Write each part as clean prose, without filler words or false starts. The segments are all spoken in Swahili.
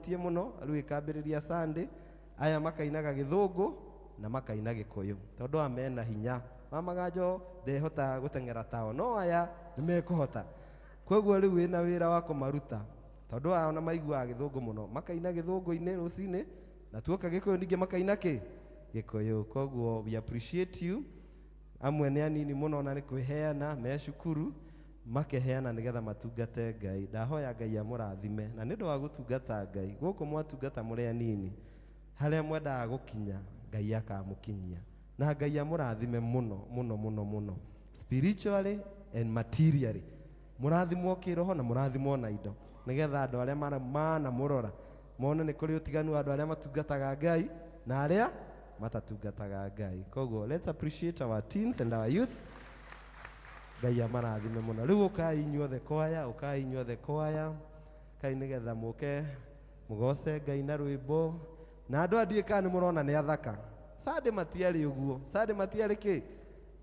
mahutie muno riu ikambiriria Sunday aya makainaga Githungu na makaina Gikuyu tondu amena hinya mamaganjo ndehota gutengera tao no aya nimekuhota koguo riu wina wira wa kumaruta tondu aya ona maiguaga Githungu muno makaina Githungu-ini rucini na tuoka Gikuyu ningi makaina ki Gikuyu koguo we appreciate you amwe ni anini muno na ni kwiheana me shukuru makeheana nigetha matungate Ngai ndahoya Ngai amurathime na nindu wa gutungata Ngai guku mwatungata muri anini haria mwendaga gukinya Ngai akamukinyia na Ngai amurathime muno muno muno muno spiritually and materially murathimwo kiroho na murathimwo na indo nigetha andu aria mana murora mone ni kuri utiganu andu aria matungataga Ngai na aria matatungataga Ngai koguo let's appreciate our teens and our youth Ngai amarathime muno riu ukai inyuothe kwaya kai nigetha muke mugoce Ngai na rwimbo na andu andiika ni murona ni athaka Sunday matiari uguo Sunday matiari ki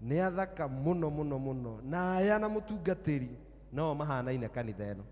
ni athaka muno muno muno na aya na mutungatiri no mahanaine kanitha eno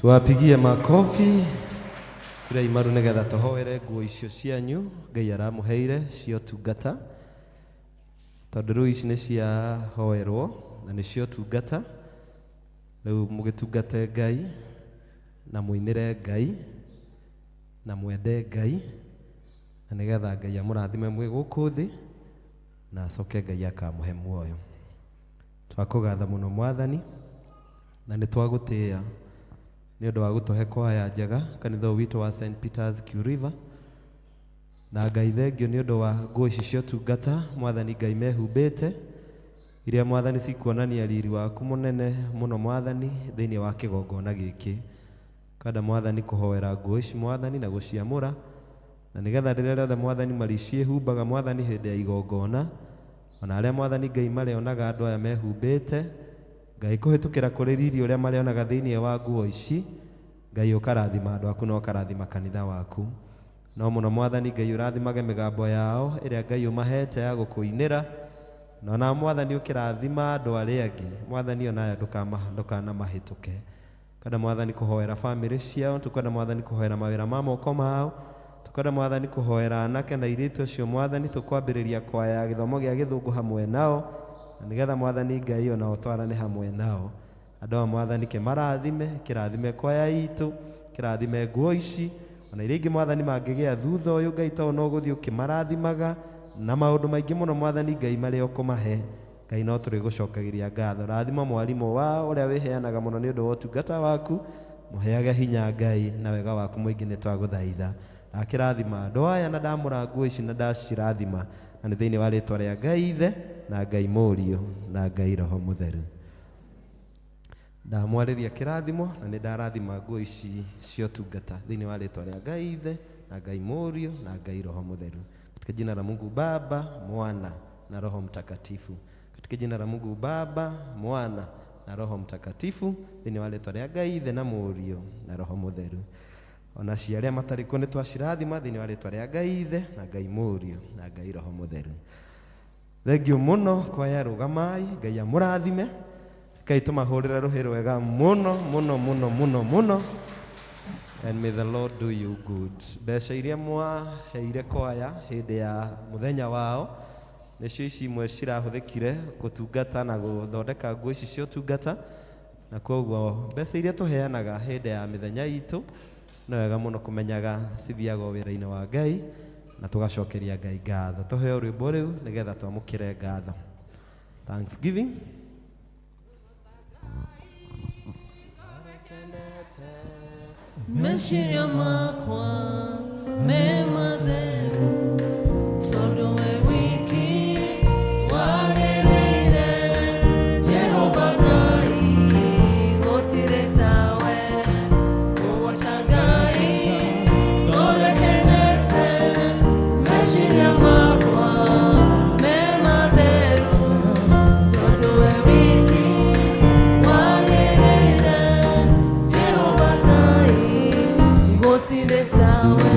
Tuwapigie makofi. Turei maru negetha tuhoere nguo icio cianyu Ngai aramuheire cio tungata. Tondu ici nĩ cia hoerwo na nĩ cio tungata. Rĩu mũgĩtungate Ngai na muinire Ngai na mwende Ngai na nĩgetha Ngai amũrathime mwĩ gũkũ thĩ na acoke Ngai akamũhe muoyo. Twakũgatha mũno Mwathani na nĩ twagũtĩĩa nĩ ũndũ wa gũtũhe kwaya njega kanitha witũ wa St Peter's Q River. Na Ngai thengio nĩ ũndũ wa nguo ici cia tungata Mwathani Ngai mehumbĩte iria Mwathani cikuonania riri waku mũnene mũno Mwathani thĩinĩ wa kĩgongona gĩkĩ. Kada Mwathani kũhoera nguo ici Mwathani na gũciamũra na nĩgetha rĩrĩa rĩothe Mwathani mariciĩhumbaga Mwathani hĩndĩ ya igongona, ona arĩa Mwathani Ngai marĩonaga andũ aya mehumbĩte Ngai kũhĩtũkĩra kũrĩ riri ũrĩa marĩonaga thĩinĩ wa nguo ici, Ngai ũkarathima andũ aku na ũkarathima kanitha waku. No mũno Mwathani Ngai ũrathimage mĩgambo yao ĩrĩa Ngai ũmahete ya gũkũinĩra, na Mwathani ũkĩrathima andũ arĩa angĩ Mwathani ona aya ndũkanamahĩtũke. Kada Mwathani kũhoera bamĩrĩ ciao, tũkwenda Mwathani kũhoera mawĩra ma moko mao, tũkwenda Mwathani kũhoera anake na airĩtu acio Mwathani, tũkwambĩrĩria kwaya ya gĩthomo gĩa Gĩthũngũ hamwe nao na nĩgetha Mwathani Ngai ona ũtwarane hamwe nao. Andũ a Mwathani kĩrathime kwaya itũ, kĩrathime nguo ici ona iria ingĩ Mwathani mangĩgĩa thutha ũyũ Ngai to no gũthiĩ ũkĩmarathimaga na maũndũ maingĩ mũno Mwathani Ngai marĩa ũkũmahe. Ngai no tũrĩ gũcokagĩria ngatho. Rathima mwarimũ wao ũrĩa wĩheanaga mũno nĩ ũndũ wa ũtungata waku, mũheage hinya Ngai na wega waku mũingĩ nĩ twagũthaitha. Akĩrathima andũ aya na ndamũra nguo ici na ndacirathima na nĩ thĩinĩ wa rĩĩtwa rĩa Ngai Ithe na Ngai Mũriũ na Ngai Roho Mũtheru. Ndamwarĩria kĩrathimo na nĩ ndarathima nguo ici cio tungata thĩinĩ wa rĩĩtwa rĩa Ngai Ithe na Ngai Mũriũ na Ngai Roho Mũtheru. Katika jina la Mungu Baba, Mwana na Roho Mtakatifu. Katika jina la Mungu Baba, Mwana na Roho Mtakatifu, thĩinĩ wa rĩĩtwa rĩa Ngai Ithe na Mũriũ na Roho Mũtheru. Ona cia arĩa matarĩ kuo nĩ twacirathima thĩinĩ wa rĩĩtwa rĩa Ngai Ithe na Ngai Mũriũ na Ngai Roho Mũtheru. Thengio mũno kwaya rũgamai, Ngai amũrathime. Ngai tũmahũrĩre rũhĩ rwega mũno mũno mũno mũno mũno. And may the Lord do you good. Mbeca iria mwaheire kwaya hĩndĩ ya mũthenya wao nĩcio ici imwe cirahũthĩkire gũtungata na gũthondeka nguo ici cia ũtungata, na koguo mbeca iria tũheanaga hĩndĩ ya mĩthenya itũ no wega mũno kũmenyaga cithiaga wĩra-inĩ wa Ngai na tũgacokeria Ngai ngatho. Tũheo rwĩmbo rĩu nĩgetha twamũkĩre ngatho. Thanksgiving. Meciria makwa me matheru tondu we wiki wagereire Jehova Ngai gũtirĩ tawe kũgoca Ngai tũrekenete. Meciria makwa me matheru tondu we wiki wagereire Jehova Ngai gũtirĩ tawe.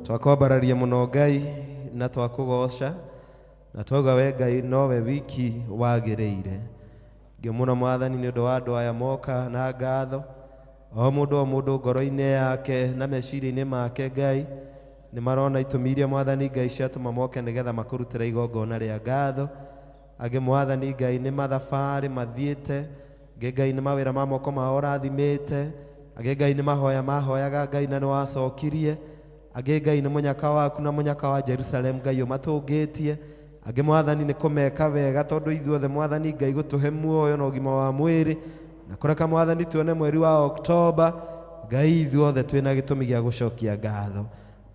Twakwambararia mũno Ngai na twakũgoca na twauga we Ngai nowe wiki wagĩrĩire. Ngĩmũno Mwathani nĩ ũndũ wa andũ aya moka na ngatho o mundu ngoro-inĩ yake na meciria-inĩ make Ngai nĩ marona itũmi iria Mwathani Ngai ciatũma moke nĩgetha makũrutĩra igongona rĩa ngatho. Angĩ Mwathani Ngai nĩ mathabarĩ mathiĩte, angĩ Ngai nĩ mawĩra ma moko mao rathimĩte, angĩ Ngai nĩ mahoya mahoyaga Ngai na nĩ wacokirie, angĩ Ngai nĩ mũnyaka waku na mũnyaka wa Jerusalem Ngai ũmatũngĩtie, angĩ Mwathani nĩ kũmeka wega tondũ ithuothe Mwathani Ngai gũtũhe muoyo na ũgima wa mwĩrĩ na kũreka Mwathani tuone mweri wa Oktoba Ngai ithuothe twĩna gĩtũmi gĩa gũcokia ngatho.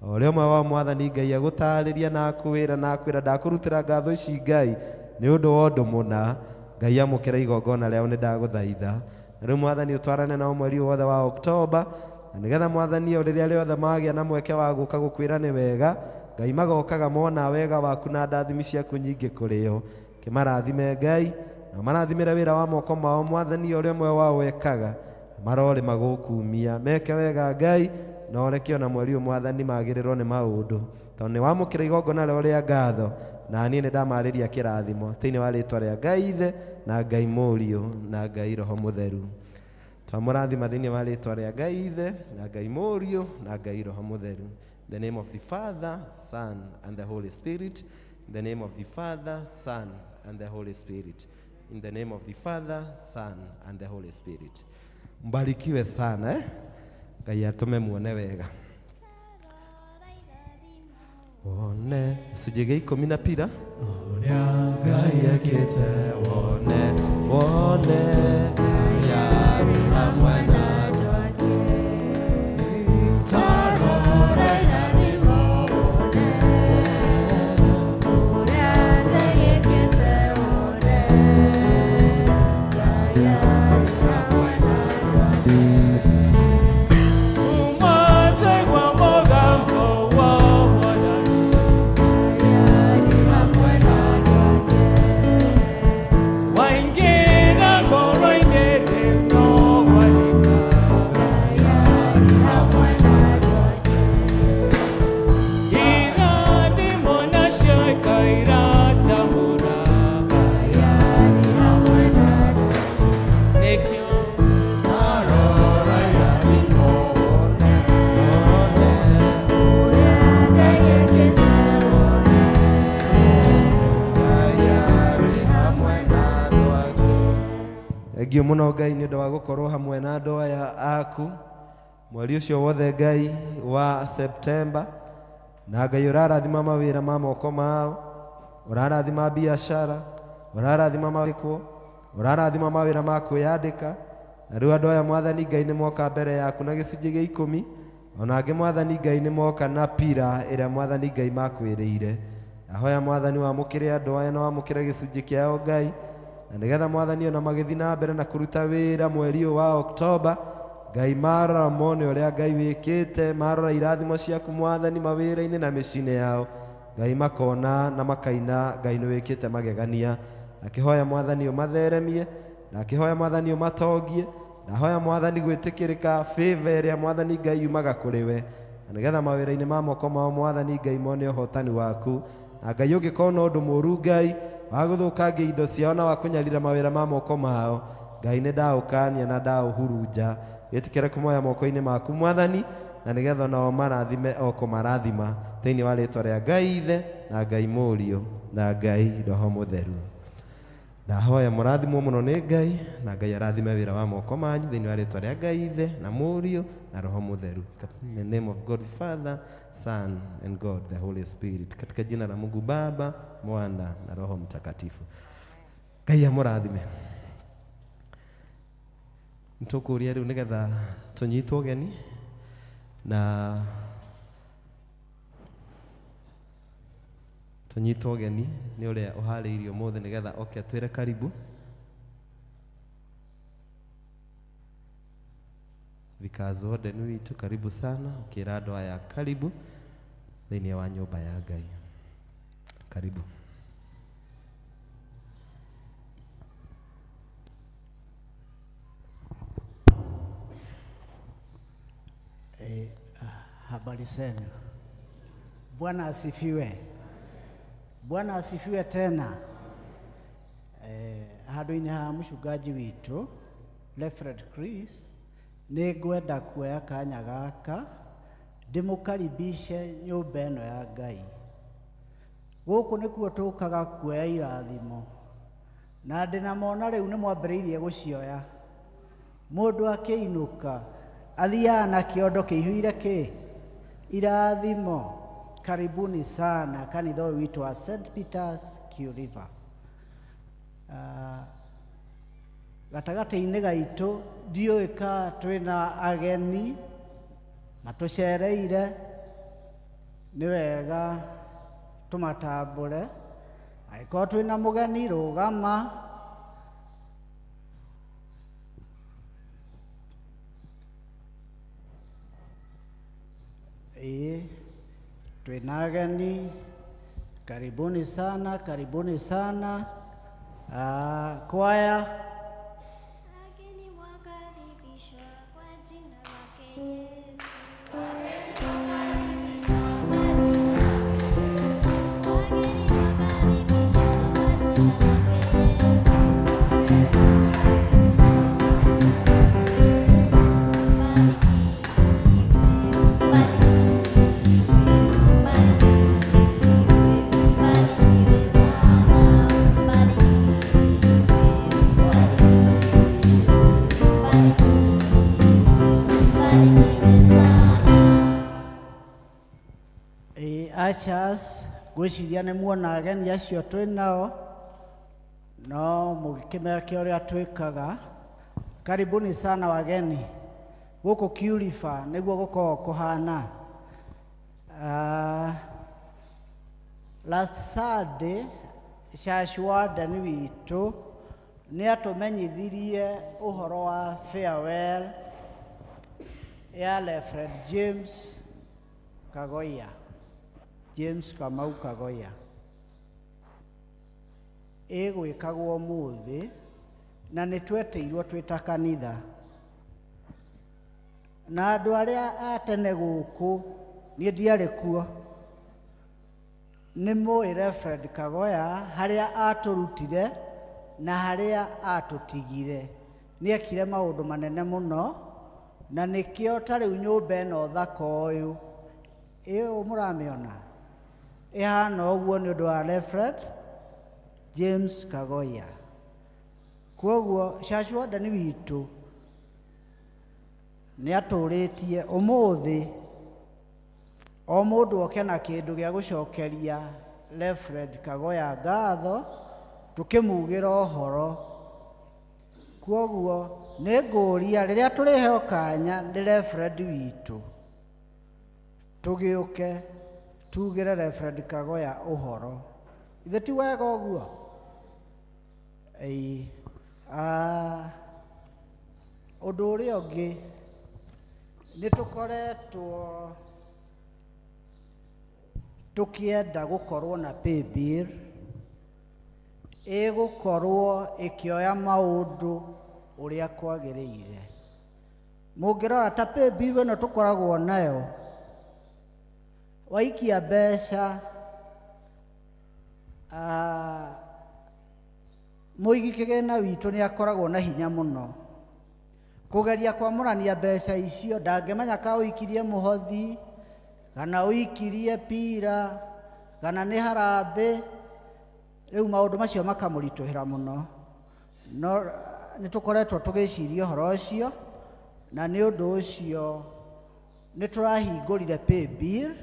O rĩo wa Mwathani Ngai agũtarĩria na akwĩra ndakũrutĩra ngatho ici Ngai nĩ ũndũ wa ũndũ mũna. Ngai amũkĩra igongona rĩao nĩ ndagũthaitha. Na rĩu Mwathani ũtwarane nao mweri wothe wa Oktoba, na nĩgetha Mwathani o rĩrĩa rĩothe magĩa na mweke wa gũka gũkwĩra nĩ wega, Ngai magokaga mona wega waku na ndathimi ciaku nyingĩ kũrĩ o. Kĩmarathime Ngai na marathimĩre wĩra wa moko mao Mwathani o ũrĩa ũmwe wao ekaga, marore magũkumia meke wega Ngai na ũreke ona mweri ũyũ Mwathani magĩrĩrwo nĩ maũndũ, tondũ nĩ wamũkĩra igongona rĩao rĩa ngatho na niĩ nĩ ndamarĩria kĩrathimo thĩinĩ wa rĩĩtwa rĩa Ngai Ithe na Ngai Mũriũ na Ngai Roho Mũtheru. Twamũrathima thĩinĩ wa rĩĩtwa rĩa Ngai Ithe na Ngai Mũriũ na Ngai Roho Mũtheru. In the name of the Father, Son and the Holy Spirit. In the name of the Father, Son and the Holy Spirit. In the name of the Father, Son and the Holy Spirit. Mbarikiwe sana Ngai atũme muone wega. Wone gĩcunjĩ gĩa 12 ũrĩa Ngai ekĩte, wone Ngai arĩ hamwe na andũ ake. Tarora irathimo, ũrĩa Ngai ekĩte, Ngai arĩ hamwe na andũ ake. Thengiũ mũno Ngai nĩ ũndũ wa gũkorwo hamwe na andũ aya aku mweri ũcio wothe Ngai wa Septemba, na Ngai ũrarathima mawĩra ma moko mao, ũrarathima biacara, ũrarathima mawĩkwo, ũrarathima mawĩra ma kwĩyandĩka. Na rĩu andũ aya Mwathani Ngai nĩ moka mbere yaku na gĩcunjĩ gĩa 10, ona angĩ Mwathani Ngai nĩ moka na pira ĩrĩa Mwathani Ngai makwĩrĩire. Ahoya Mwathani wamũkĩre andũ aya na wamũkĩre gĩcunjĩ kĩao Ngai, na nĩgetha Mwathani ona magĩthiĩ na mbere na kũruta wĩra mweri ũyũ wa Oktoba, Ngai marora mone ũrĩa Ngai wĩkĩte, marora irathimo ciaku Mwathani mawĩra-inĩ na mĩciĩ-inĩ yao, Ngai makona na makaina Ngai nĩ wĩkĩte magegania. Akĩhoya Mwathani ũmatheremie, na akĩhoya Mwathani ũmatongie, na hoya Mwathani gwĩtĩkĩrĩka favor ĩrĩa Mwathani Ngai yumaga kũrĩ we, na nĩgetha mawĩra-inĩ ma moko mao Mwathani Ngai mone ũhotani waku. Na Ngai ũngĩkorwo na ũndũ mũũru Ngai wa gũthũkangia indo ciao na wa kũnyarira mawĩra ma moko mao, Ngai nĩ ndaũkania na ndaũhurunja. Gĩtĩkĩre kũmoya moko-inĩ maku Mwathani, na nĩgetha nao marathime o kũmarathima thĩinĩ wa rĩĩtwa rĩa Ngai Ithe na Ngai Mũriũ na Ngai Roho Mũtheru. Ndahoya mũrathimwo mũno nĩ Ngai, na Ngai arathime wĩra wa moko manyu thĩinĩ wa rĩĩtwa rĩa Ngai Ithe na Mũriũ na Roho Mũtheru. In the name of God the Father, Son and God the Holy Spirit. Katika jina la Mungu Baba, Mwana na Roho Mtakatifu. Ngai amũrathime. Nĩtũkũria rĩu nĩgetha tũnyitwo ũgeni, na tũnyitwo ũgeni nĩ ũrĩa ũharĩirio ũmũthĩ nĩgetha oke atwĩre karibu. Vikazo wothe witũ karibu sana, ũkĩra andũ aya karibu thĩinĩ wa nyũmba ya Ngai. Karibu. Habari zenu. Bwana asifiwe. Bwana asifiwe tena. Handũ-inĩ ha mũcungaji witũ Reverend Chris, nĩngwenda kuoya kanya gaka ndĩmũkaribishe nyũmba ĩno ya Ngai. Gũkũ nĩkuo tũkaga kuoya irathimo, na ndĩnamona rĩu nĩ mwambĩrĩirie gũcioya. Mũndũ akĩinũka athiaga na kĩondo kĩihũire irathimo. Karibuni sana kanitha ũyũ witũ wa St. Peter's Kio River. Gatagatĩ-inĩ gaitũ ndiũĩ ka twĩna ageni matũcereire, nĩ wega tũmatambũre. Angĩkorwo twĩna mũgeni rũgama. Twĩna ageni, karibuni sana, karibuni sana. Kwaya. Ageni wakaribishwa kwa jina lake Yesu. Achas, gwĩciria nĩ muona ageni acio twĩnao, no mũgĩkĩmenya ũrĩa twĩkaga. Karibuni sana wageni. Gũkũ Kio River nĩguo gũkoragwo kũhana. Last Saturday Church warden witũ nĩ atũmenyithirie ũhoro wa farewell ya Reverend James Kagoya. James Kamau Kagoya. Ĩgwĩkagwo ũmũthĩ na nĩ twetĩirwo twĩ ta kanitha. Na andũ arĩa a tene gũkũ, niĩ ndiarĩ kuo, nĩ mũĩ Reverend Kagoya harĩa atũrutire na harĩa atũtigire. Nĩekire maũndũ manene mũno, na nĩkĩo ta rĩu nyũmba ĩno thaka ũyũ ĩyo mũramĩona ĩhana ũguo nĩ ũndũ wa Reverend James Kagoya. Kwoguo church warden witũ nĩ atũrĩtie ũmũthĩ o mũndũ oke na kĩndũ gĩa gũcokeria Reverend Kagoya ngatho, tũkĩmugĩra ũhoro. Kwoguo nĩ ngũria rĩrĩa tũrĩheo kanya nĩ Reverend witũ, tũgĩũke tugĩre Reverend Kagoya ũhoro. Ithe ti wega ũguo? Ũndũ ũrĩa ũngĩ nĩ tũkoretwo tũkĩenda gũkorwo na pay bill ĩgũkorwo ĩkĩoya maũndũ ũrĩa kwagĩrĩire. Mũngĩrora ta pay bill ĩno tũkoragwo nayo, waikia mbeca mũigi kĩgĩna witũ nĩ akoragwo na hinya mũno kũgeria kwamũrania mbeca icio. Ndangĩmenya ka ũikirie mũhothi kana ũikirie pira kana nĩ harambĩ. Rĩu maũndũ macio makamũritũhĩra mũno, no nĩ tũkoretwo tũgĩciria ũhoro ũcio, na nĩ ũndũ ũcio nĩ tũrahingũrire pay bill,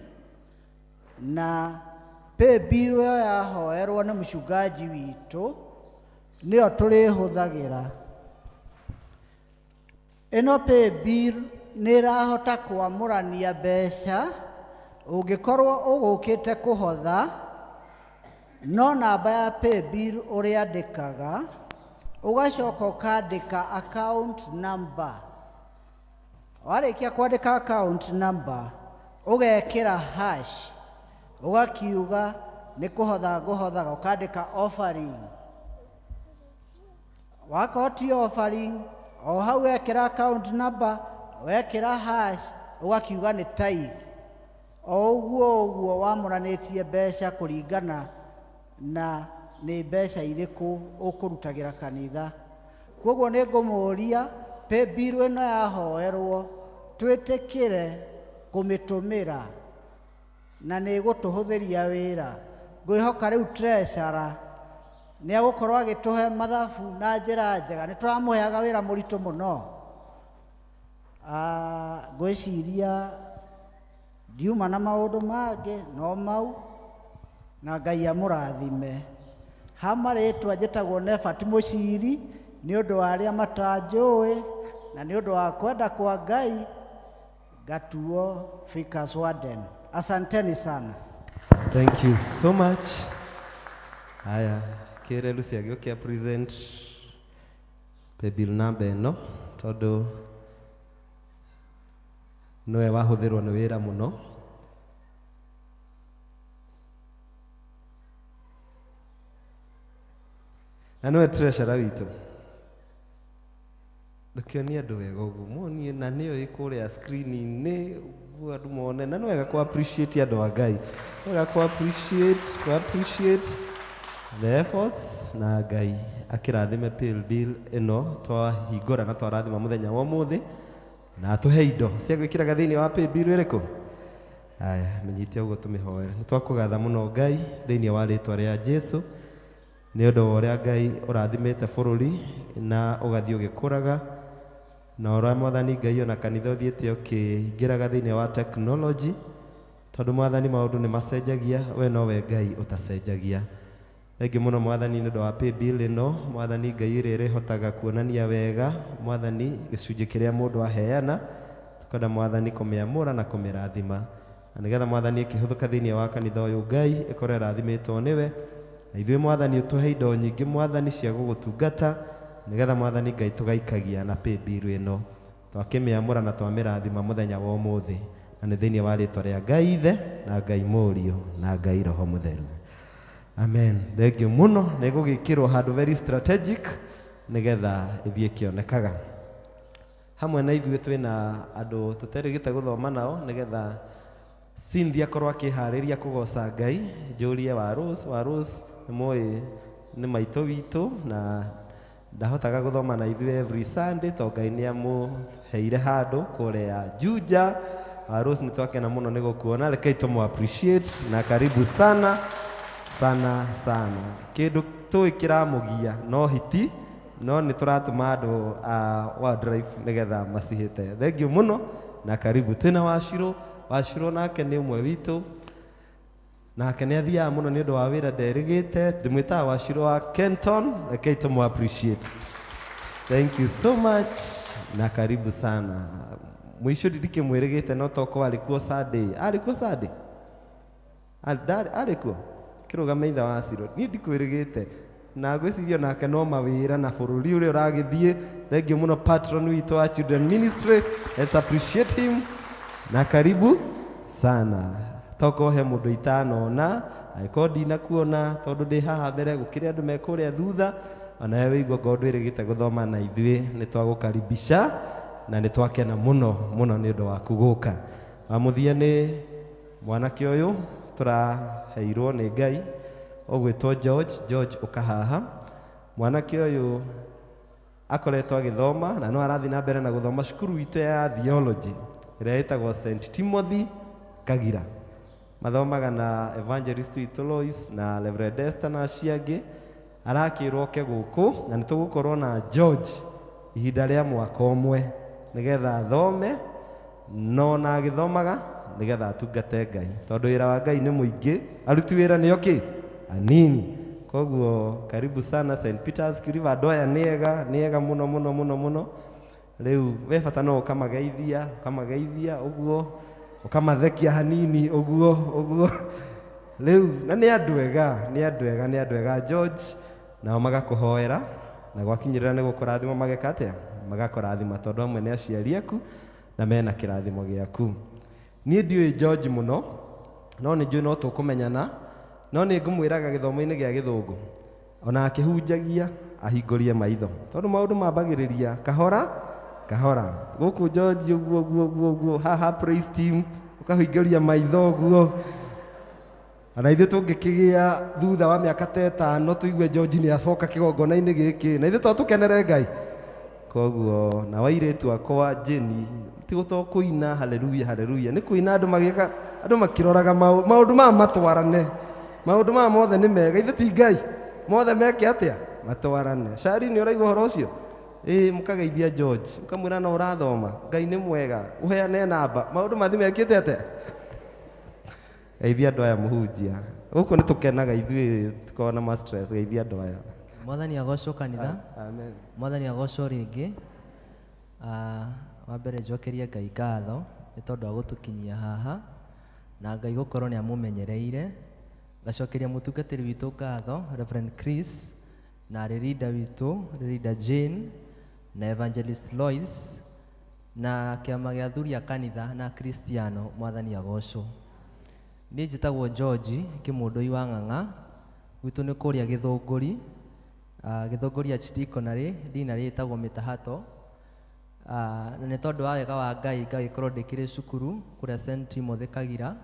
na pay bill ĩyo yahoerwo nĩ mũchungaji witũ nĩyo tũrĩhũthagĩra. Ĩno pay bill nĩ ĩrahota kwamũrania mbeca ũngĩkorwo ũgũkĩte kũhotha, no namba ya pay bill ũrĩandĩkaga, ũgacoka ũkandĩka account number. Warĩkia kwandĩka account number, ũgekĩra hash, ũgakiuga nĩ kũhotha ngũhothaga, ũkandĩka offering. Wakorwo ti offering, o hau wekĩra account number, wekĩra hash, ũgakiuga nĩ tithe. O ũguo wamũranĩtie mbeca kũringana na nĩ mbeca irĩkũ ũkũrutagĩra kanitha. Kwoguo nĩ ngũmũria paybill ĩno yahoerwo twĩtĩkĩre kũmĩtũmĩra na nĩ gũtũhũthĩria wĩra. Ngwĩhoka rĩu treasurer nĩ agũkorwo agĩtũhe mathabu na njĩra njega. Nĩ tũramũheaga wĩra mũritũ mũno. Ngwĩciria ndiuma na maũndũ mangĩ no mau, na Ngai amũrathime. Ha marĩtwa njĩtagwo Nefat Mũciri nĩ ũndũ wa arĩa matanjũĩ na nĩ ũndũ wa kwenda kwa Ngai ngatuo Vickers Warden. Asanteni sana. Thank you so much. Haya, kire Lucy agĩũkia present paybill number ĩno tondũ nowe wahũthĩrwo nĩ wĩra mũno. Na nowe treasurer witũ. Ndũkĩonie andũ wega ũguo, muonie na nĩyo ĩkũrĩa screen-inĩ ũguo andũ mone, na nĩ wega kũ appreciate andũ a Ngai. Nĩ wega kũ appreciate the efforts, na Ngai akĩrathime paybill ĩno twahingũra na twarathima mũthenya wa ũmũthĩ na tũhe indo cia gwĩkĩraga thĩinĩ wa paybill ĩrĩkũ. Haya, menyite ũguo tũmĩhoere. Nĩ twakũgatha mũno Ngai thĩinĩ wa rĩtwa rĩa Jesũ nĩ ũndũ wa ũrĩa Ngai ũrathimĩte bũrũri na ũgathiĩ ũgĩkũraga, na ũrĩa Mwathani Ngai ona kanitha ũthiĩte ũkĩingĩraga thĩinĩ wa technology, tondũ Mwathani maũndũ nĩ macenjagia, we nowe Ngai ũtacenjagia. Thengiũ mũno Mwathani nĩ ũndũ wa paybill ĩno, Mwathani Ngai ĩrĩa ĩrĩhotaga kuonania wega Mwathani gĩcunjĩ kĩrĩa mũndũ aheana, tũkwenda Mwathani kũmĩamũra na kũmĩrathima, na nĩgetha Mwathani ĩkĩhũthũka thĩinĩ wa kanitha ũyũ Ngai ĩkorwo ĩrathimĩtwo nĩwe, na ithuĩ Mwathani ũtũhe indo nyingĩ Mwathani cia gũgũtungata, nĩgetha Mwathani Ngai tũgaikagia na paybill ĩno twakĩmĩamũra na twamĩrathima mũthenya wa ũmũthĩ, na nĩ thĩinĩ wa rĩtwa rĩa Ngai Ithe na Ngai Mũriũ na Ngai Roho Mũtheru. Amen. Thengiũ mũno. Nĩ gũgĩkĩrwo handũ very strategic nĩgetha ĩthiĩ kĩonekaga. Hamwe na ithuĩ twĩna andũ tũterĩgĩte gũthoma nao, nĩgetha Cynthia korwo akĩharĩria kũgoca Ngai. Njũrie wa Rose nĩ mũĩ nĩ maitũ witũ na ndahotaga gũthoma na ithuĩ every Sunday, to Ngai nĩ amũheire handũ kũrĩa Juja. Wa Rose nĩ twakena mũno nĩ gũkuona, rekei tũmũ appreciate na karibu sana sana sana. Kĩndũ tũĩ kĩramũgia no hiti, no nĩ tũratũma andũ wildlife nĩgetha macihĩte. Thengiũ mũno na karibu. Twĩna Wachirũ nake nĩ ũmwe witũ, nake nĩ athiaga mũno nĩ ũndũ wa wĩra nderĩgĩte. Ndĩmwĩtaga Wachirũ wa Kenton, rekei tũmũ appreciate. Thank you so much na karibu sana. Mwisho ndikĩmwĩrĩgĩte no toko alikuwa Sunday. Alikuwa Sunday? Alikuwa? Kĩrũgame ithe wa Wachirũ. Niĩ ndikwĩrĩgĩte na ngwĩciria nake no mawĩra na bũrũri ũrĩa ũragĩthiĩ. Thengiũ mũno patron witũ wa Children Ministry. Let's appreciate him. Na karibu sana. Toko he mũndũ itanona, angĩkorwo ndinakuona tondũ ndĩ haha mbere gũkĩrĩ andũ me kũrĩa thutha, ona we wĩigua ngondũ ĩrĩgĩte gũthoma na ithuĩ nĩ twagũkaribisha na nĩ twakena mũno mũno nĩ ũndũ waku gũka. Wa mũthia nĩ mwanake ũyũ tũraheirwo nĩ Ngai ũgwĩtwo George ũkahaha. Mwanake ũyũ akoretwo agĩthoma na no arathiĩ na mbere na gũthoma cukuru itũ ya theology ĩrĩa ĩtagwo St Timothy Kagira. Mathomaga na Evangelist witũ Lois na Reverend Esther na acio angĩ. Arakĩrwo oke gũkũ na nĩ tũgũkorwo na George ihinda rĩa mwaka ũmwe nĩgetha athome, no na agĩthomaga nĩgetha atungate Ngai, tondũ wĩra wa Ngai nĩ mũingĩ, aruti wĩra nĩ oke anini. Koguo karibu sana St Peter's Kiriva. Andũ aya nĩ ega mũno mũno mũno mũno. Rĩu we bata no ũkamageithia ũguo, ũkamathekia hanini ũguo. Rĩu na nĩ andũ ega George, nao magakũhoera na gwakinyĩrĩra nĩ gũkũrathima mageka atĩa, magakũrathima tondũ amwe nĩ aciari aku na mena kĩrathimo gĩaku. Niĩ ndiũĩ George mũno, no nĩ njũĩ no tũkũmenyana, no nĩ ngũmwĩraga gĩthomo-inĩ gĩa Gĩthũngũ ona akĩhunjagia ahingũrie maitho, tondũ maũndũ mambagĩrĩria kahora. Gũkũ George ũguo haha praise team ũkahingũria maitho ũguo. Ana ithuĩ tũngĩkĩgĩa thutha wa mĩaka ta 5 tũigue George nĩ acoka kĩgongona-inĩ gĩkĩ, na ithuĩ tũkenere Ngai. koguo na wairetu akwa Jeni tigo to kuina haleluya haleluya ni kuina andu magika andu makiroraga maundu ma matwarane maundu ma mothe ni mega ithe ti Ngai mothe meke atia matwarane Shari ni uraigua horo ucio mukageithia George mukamwira no urathoma Ngai ni mwega uheane namba maundu mathi mekite atia geithia andu aya muhunjia guku ni tukenaga ithui tukona ma stress geithia andu aya Mwathani agocwo kanitha. Amen. Mwathani agocwo ringi. Wa mbere njokerie Ngai ngatho nĩ tondũ agũtũkinyia haha na Ngai gũkorwo nĩ amũmenyereire. Ngacokeria mũtungatĩri witũ ngatho Reverend Chris na leader witũ leader Jane na Evangelist Lois na kĩama gĩa athuri a kanitha na Kristiano. Mwathani agocwo. Niĩ njĩtagwo George Kĩmũndũ wa Ng'ang'a, gwitũ nĩ kũrĩa Gĩthũngũri. Gĩthũngũri Archdiaconry ndinarĩ ĩtagwo Mĩtahato. Na nĩ tondũ wa wega wa Ngai ngagĩkorwo ndĩkĩrĩ cukuru kũrĩa St. Timothy Kagira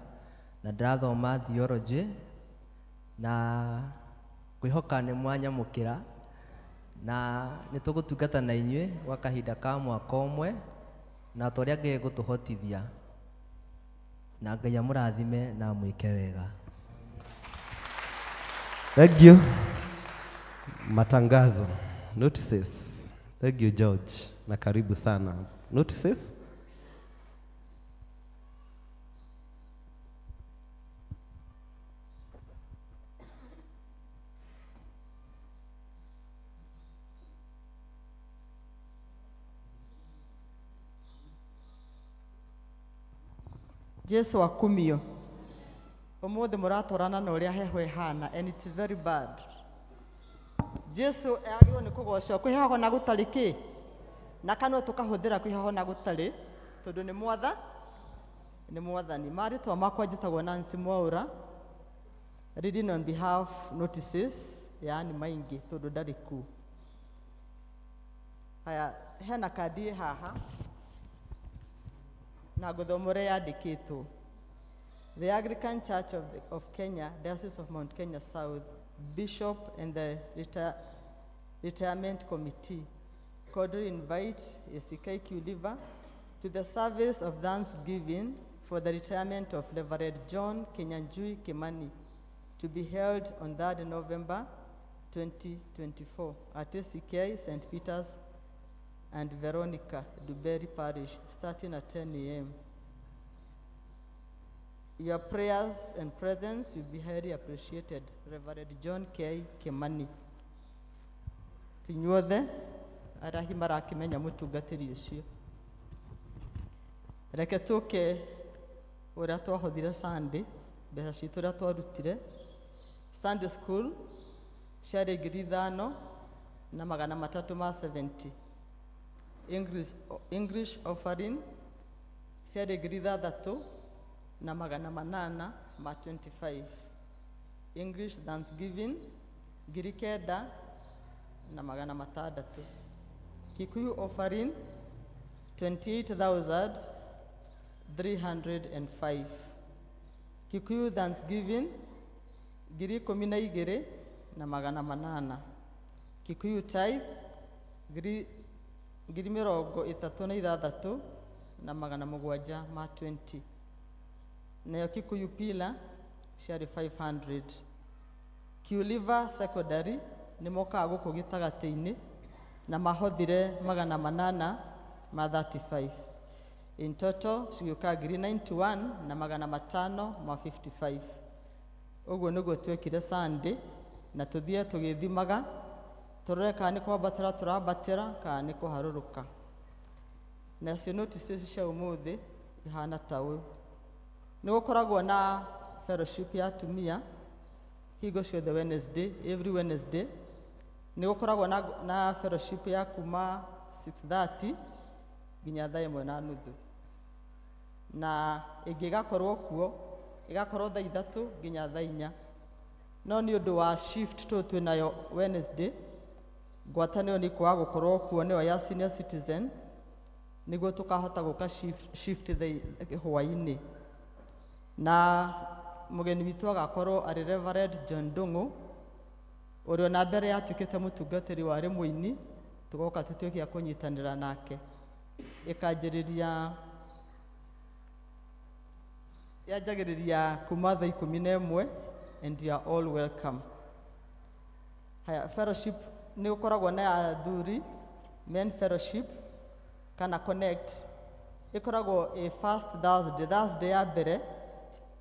na ndĩrathoma theology na kwĩhoka nĩ mwanyamũkĩra na nĩ tũgũtungata na inyuĩ gwa kahinda ka mwaka ũmwe na tũrĩa Ngai gũtũhotithia na Ngai amũrathime na mwĩke wega. Thank you. Matangazo. Notices. Thank you George. Na karibu sana. Notices. Jesu akumio. Umuthi muratorana na uria heho ihana and it's very bad. Jesu agirwo ni kugocwo kwihaho na gutari ki na kanwa tukahuthira kwihaho na gutari tondu ni mwathani maritwa makwa njitagwo Nancy Mwaura reading on behalf notices yani maingi tondu ndari ku aya hena kadi haha na guthomore yandikitwo The Anglican Church of Kenya, Diocese of Mount Kenya South, Bishop and the Retirement Committee cordially invite ACK Liver to the service of Thanksgiving for the retirement of Reverend John Kinyanjui Kimani to be held on 3rd November 2024 at ACK St. Peter's and Veronica Duberry Parish, starting at 10 a.m. Your prayers and presence will be highly appreciated. Reverend John K. Kimani. Tunyuothe arahi marakimenya mutungatiri ucio. Reke tuke uria twahuthire Sunday mbeca citu uria twarutire Sunday school ciarĩ 5,000 na 370. English offering ciarĩ 3,000 na 825. English Thanksgiving 9,000 na 600. Kikuyu offering 28,305. Kikuyu Thanksgiving 12,000 na 800. Kikuyu tithe 36,000 na 720. Nayo Kikuyu pila ciarĩ 500. Kiuliva secondary nĩ mokaga gũkũ gĩtagatĩ-inĩ na mahothire 835. In total cigĩũka 91 na 555. Ũguo nĩguo twekire Sunday na tũthiĩ tũgĩthimaga tũrore kana nĩ kwambatĩra tũrambatĩra kana nĩ kũharũrũka. Nacio notices cia ũmũthĩ ihana ta ũũ. Nĩ gũkoragwo na fellowship ya atumia hingo ciothe Wednesday, every Wednesday. Nĩ gũkoragwo na fellowship ya kuma 6:30 nginya 1:30 na ĩngĩ ĩgakorwo kuo ĩgakorwo 3:00 nginya 4:00. No nĩ ũndũ wa shift twĩ nayo Wednesday, ngwatanĩro nĩ kwaga gũkorwo kuo nĩyo ya senior citizen nĩguo tũkahota gũka shift hwaĩ-inĩ. Na mugeni witũ agakorwo arĩ Reverend John Ndung'u ũrĩa na mbere yatuĩkĩte mũtungatĩri warĩ mũini tugoka tutuĩke a kũnyitanĩra nake. Yanjagĩrĩria kuma thaa 11 and you are all welcome. Haya, fellowship nĩ gũkoragwo na ya athuri, men fellowship kana connect ĩkoragwo first Thursday ya mbere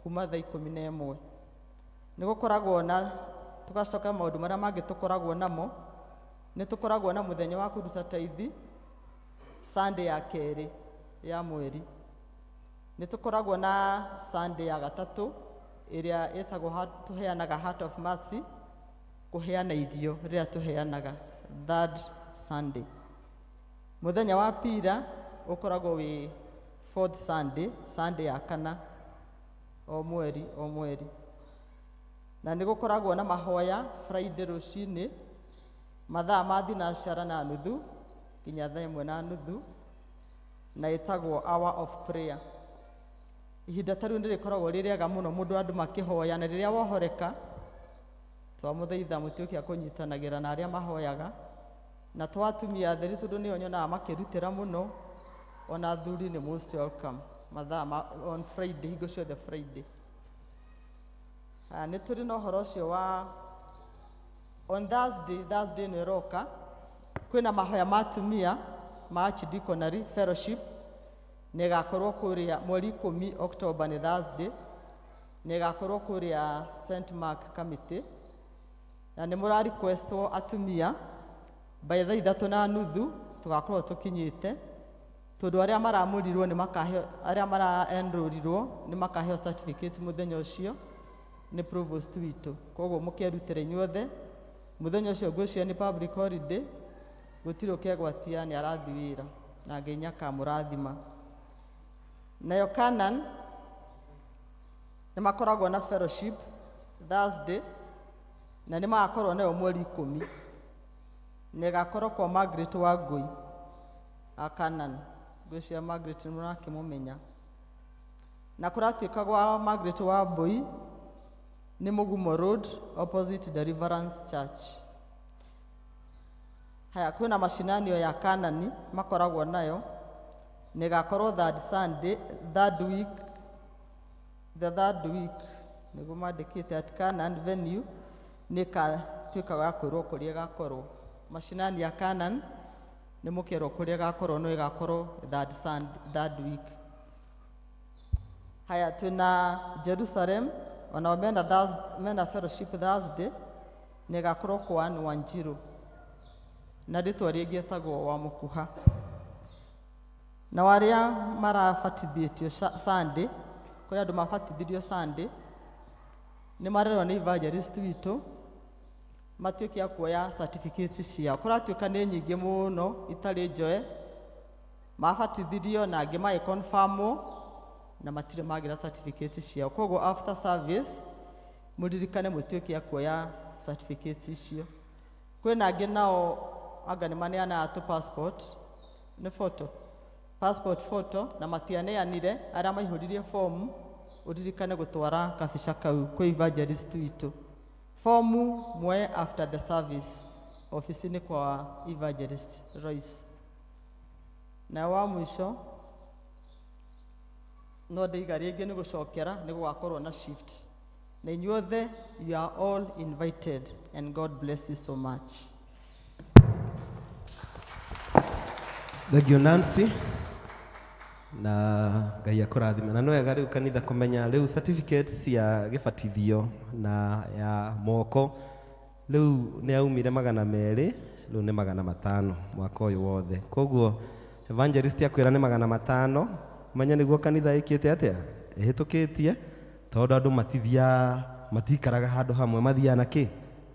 kuma thaa 11. Nĩ gũkoragwo na tugacoka maũndũ marĩa mangĩ tũkoragwo namo. Nĩ tũkoragwo na mũthenya wa kũruta taithi Sunday ya kerĩ ya mweri. Nĩ tũkoragwo na Sunday ya gatatũ ĩrĩa ĩtagwo tũheanaga Heart of Mercy, kũheana irio rĩrĩa tũheanaga third Sunday. Mũthenya wa pira ũkoragwo wĩ fourth Sunday ya kana o mweri. Na nĩ gũkoragwo na mahoya Friday rũcinĩ mathaa ma thinacara na nuthu nginya thaa 1:30 na ĩtagwo hour of prayer. Ihinda ta rĩu nĩ rĩkoragwo rĩ rĩega mũno mũndũ andũ makĩhoya, na rĩrĩa wohoreka twamũthaitha mũtuĩke a kũnyitanagĩra na arĩa mahoyaga, na twatumia atheri tondũ nĩo nyonaga makĩrutĩra mũno, ona athuri nĩ most welcome mathaa on Friday, hingo ciothe Friday. Nĩ tũrĩ na ũhoro ũcio wa on Thursday nĩ roka kwĩna mahoya ma atumia ma Archdeaconry Fellowship. Nĩ ĩgakorwo kũrĩa mweri 10 October nĩ Thursday, nĩ ĩgakorwo kũrĩa St Mark Committee, na nĩ mũra requestwo atumia by thaa 3:30 tũgakorwo tũkinyĩte, tondũ arĩa maramũrirwo nĩ makaheo, arĩa mara-enrolirwo nĩ makaheo certificate mũthenya ũcio nĩ provost witũ. Koguo mũkerutĩra inyuothe mũthenya ũcio ngwĩciria nĩ public holiday, gũtirĩ ũkegwatia nĩ arathi wĩra na Ngai nĩakamũrathima. Nayo Canaan nĩ makoragwo na fellowship Thursday na nĩ magakorwo nayo mweri 10. Nĩ ĩgakorwo kwa Margaret Wangui a Canaan, ngwĩciria Margaret nĩ mũrakĩmũmenya. Na kũratuĩka gwa Margaret Wambui nĩ Mugumo Road opposite Deliverance Church. Haya, kwĩna macinanio ya Canaan makoragwo nayo, nĩ ĩgakorwo third week nĩguo mandĩkĩte at Canaan venue. Nĩ ĩgatuĩka ya kwĩrwo kũrĩa ĩgakorwo. Macinani ya Canaan nĩ mũkerwo kũrĩa ĩgakorwo, no ĩgakorwo third week. Haya, twĩna Jerusalem onao mena fellowship Thursday, nĩ ĩgakorwo kwa Anne Wanjiru na rĩtwa rĩngĩ ĩtagwo wa mũkuha. Na arĩa marabatithĩtio Sunday, kũrĩ andũ mabatithirio Sunday, nĩ marerwo nĩ evangelist witũ matuĩke a kuoya certificate ciao. Kũratuĩka nĩ nyingĩ mũno itarĩ njoe, mabatithirio na angĩ magĩconfirmwo na matirĩ magira certificate ciao. Koguo after service mũririkane mũtuĩke a kuoya certificate icio. Kwĩna angĩ nao anga nĩ maneanaga passport nĩ passport photo na matianeanire, arĩa maihũririe form ũririkane gũtwara kabica kau kwĩ evangelist witũ. Form mwe after the service ofisi-inĩ kwa evangelist Royce. Na wa mũico no ndĩiga rĩngĩ nĩ gũcokera, nĩ gũgakorwo na shift. Na inyuothe you are all invited and God bless you so much. Thank you Nancy. Na Ngai akũrathime. Na no wega rĩu kanitha kũmenya rĩu certificate cia gĩbatithio na ya moko rĩu nĩ aumire 200, rĩu nĩ 500 mwaka ũyũ wothe. Koguo evangelist akwĩra nĩ 500, manya nĩguo kanitha ĩkĩte atĩa ĩhĩtũkĩtie, tondũ andũ matikaraga handũ hamwe, mathiaga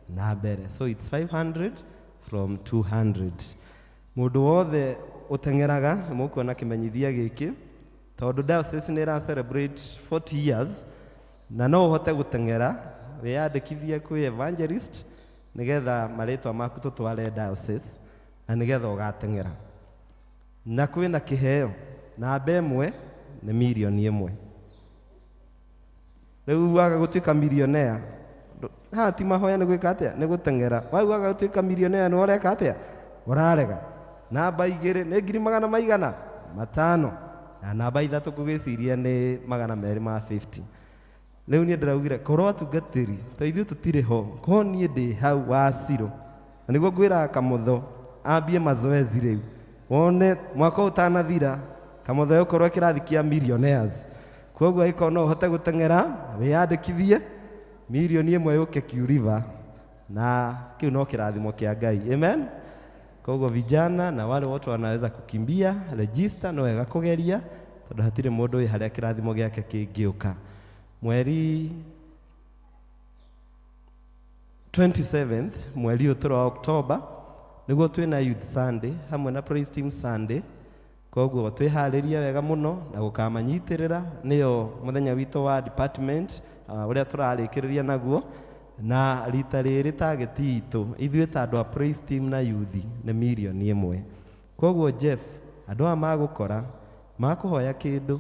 na mbere. So it's 500 from 200. Mũndũ wothe utengeraga mũkuona kĩmenyithia gĩkĩ, tondũ diocese nĩ ĩra celebrate 40 years, na no ũhote gũtengera wĩyandĩkithie kwĩ evangelist nĩgetha marĩtwa maku tũtware diocese na nĩgetha ũgatengera. Na kwĩna kĩheo, namba ĩmwe nĩ milioni 1. Rĩu waga gũtuĩka millionaire, ti mahoya nĩ gwĩka atĩa, nĩ gũtengera. Waga gũtuĩka millionaire nĩ ũreka atĩa, ũrarega. Namba 2 nĩ 500 na namba 3 kũgĩciria nĩ 250. Rĩu niĩ ndĩraugire korwo atungatĩri to ithuĩ tũtirĩ ho, korwo niĩ ndĩ hau Wacirũ, na nĩguo ngwĩra Kamũtho ambie mazoezi rĩu, wone mwaka ũtanathira Kamũtho ũkorwo kĩrathi kĩa millionaires. Koguo iko no ũhote gũteng'era wĩyandĩkithie milioni 1 yũke Q-River, na kĩu no kĩrathimo kĩa Ngai. Amen. Koguo vijana na wale wote wanaweza kukimbia register, no wega kũgeria tondũ hatirĩ mũndũ wĩ harĩa kĩrathimo gĩake kĩngĩũka. Mweri 27th mweri ũyũ tũrĩ wa October nĩguo twĩna Youth Sunday hamwe na Praise Team Sunday. Koguo twĩharĩria wega mũno na gũkamanyitĩrĩra, nĩyo mũthenya witũ wa department ũrĩa tũrarĩkĩrĩria naguo, na rita rĩrĩ target itũ ithuĩ ta andũ a Praise Team na youth nĩ milioni 1. Koguo Jeff, andũ aya magũkora makũhoya kĩndũ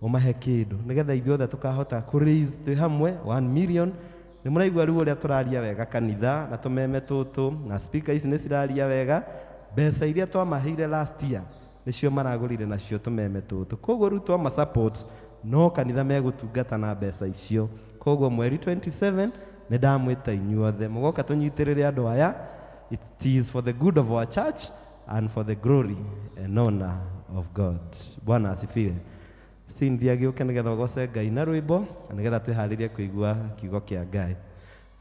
ũmahe kĩndũ nĩgetha ithuothe tũkahota kũ-raise twĩ hamwe 1 million. Nĩ mũraigua rĩu ũrĩa tũraria wega kanitha na tũmeme tũtũ na speaker ici nĩ ciraria wega. Mbeca iria twamaheire last year nĩcio maragũrire nacio tũmeme tũtũ. Koguo rĩu twama support no kanitha megũtungata na mbeca icio. Koguo mweri 27 nĩ ndamwĩta inyuothe mũgoka tũnyitĩrĩre andũ aya. It is for the good of our church and for the glory and honor of God. Bwana asifiwe. Cynthia gĩũke nĩgetha ũgoce Ngai na rwĩmbo na nĩgetha twĩharĩrie kũigua kiugo kĩa Ngai.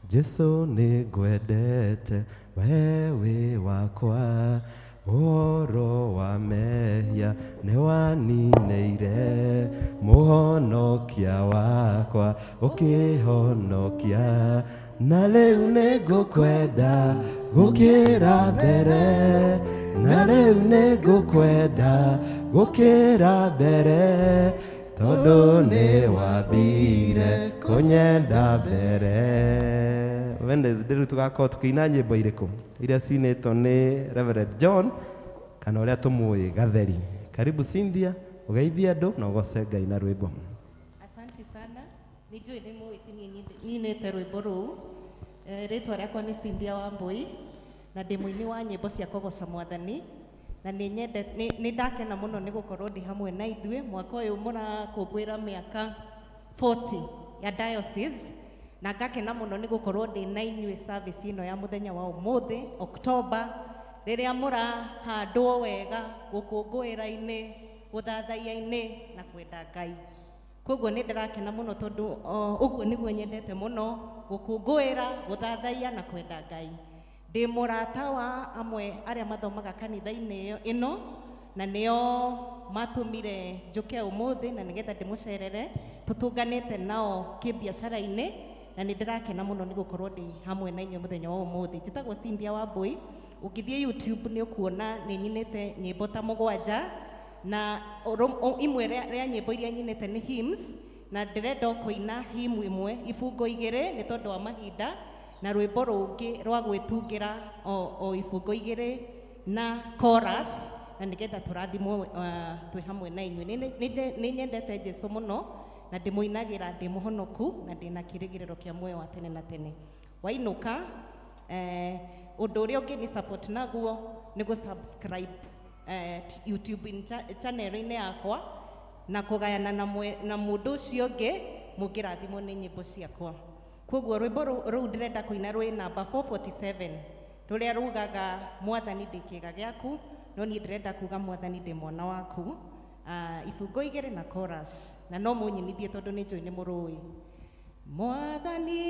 Jesu nĩ ngwendete we wĩ wakwa, ũhoro wa mehia nĩ waninĩire, mũhonokia wakwa ũkĩhonokia, na rĩu nĩ ngũkwenda gũkĩra mbere, na rĩu nĩ ngũkwenda gũkĩra mbere, tondũ nĩ wambire kũnyenda mbere. Wednesday rĩu tũgakorwo tũkĩina nyĩmbo irĩkũ iria cinĩtwo nĩ Reverend John kana ũrĩa tũmũĩ Gatheri. Karibu Cynthia, ũgeithie andũ na ũgoce Ngai na rwĩmbo. Asante sana. Nijue nĩ mũĩti nyinĩte rwĩmbo rũu. Rĩtwa rĩakwa nĩ Cynthia Wambui na ndĩ mũini wa nyĩmbo cia kũgoca Mwathani, na nĩ ndakena mũno nĩ gũkorwo ndĩ hamwe na ithuĩ mwaka ũyũ mũrakũngũĩra mĩaka 40 ya diocese, na ngakena mũno nĩ gũkorwo ndĩ na inyuĩ service ĩno ya mũthenya wa ũmũthĩ October, rĩrĩa mũrahandwo wega gũkũngũĩra-inĩ, gũthathaiya-inĩ na kwenda Ngai. Koguo nĩ ndĩrakena mũno tondũ ũguo nĩguo nyendete mũno, gũkũngũĩra, gũthathaiya na kwenda Ngai. Ndĩ mũrata wa amwe arĩa mathomaga kanitha-inĩ ĩno na nĩo matũmire njũke ũmũthĩ na nĩgetha ndĩmũcerere, tũtũnganĩte nao kĩbiacara-inĩ, na nĩ ndĩrakena mũno nĩ gũkorwo ndĩ hamwe na inyuĩ mũthenya wa ũmũthĩ. Njĩtagwo Cynthia Wambui. Ũngĩthiĩ YouTube nĩ ũkuona nĩ nyinĩte nyĩmbo ta 7, na imwe rĩa nyĩmbo iria nyinĩte nĩ hymns, na ndĩrenda kũina hymn ĩmwe ibungo 2 nĩ tondũ wa mahinda, na rwĩmbo rũngĩ rwa gwĩtungĩra o ibungo 2 na chorus, na nĩgetha tũrathimwo twĩ hamwe na inyuĩ. Nĩ nyendete Jesũ mũno na ndĩmũinagĩra ndĩ mũhonoku na ndĩna kĩrĩgĩrĩro kĩa muoyo wa tene na tene. Wainũka ũndũ ũrĩa ũngĩ nĩ support naguo nĩ gũ-subscribe YouTube channel-inĩ yakwa na kũgayana na mũndũ ũcio ũngĩ mũngĩrathimwo nĩ nyĩmbo ciakwa. Koguo rwĩmbo rũu ndĩrenda kũina rwĩ namba 447 rũrĩa rugaga Mwathani ndĩ kĩĩga gĩaku, no niĩ ndĩrenda kuga Mwathani ndĩ mwana waku, ibungo 2 na chorus, na no mũnyinithie tondũ nĩ njũĩ nĩ mũrũĩ. Mwathani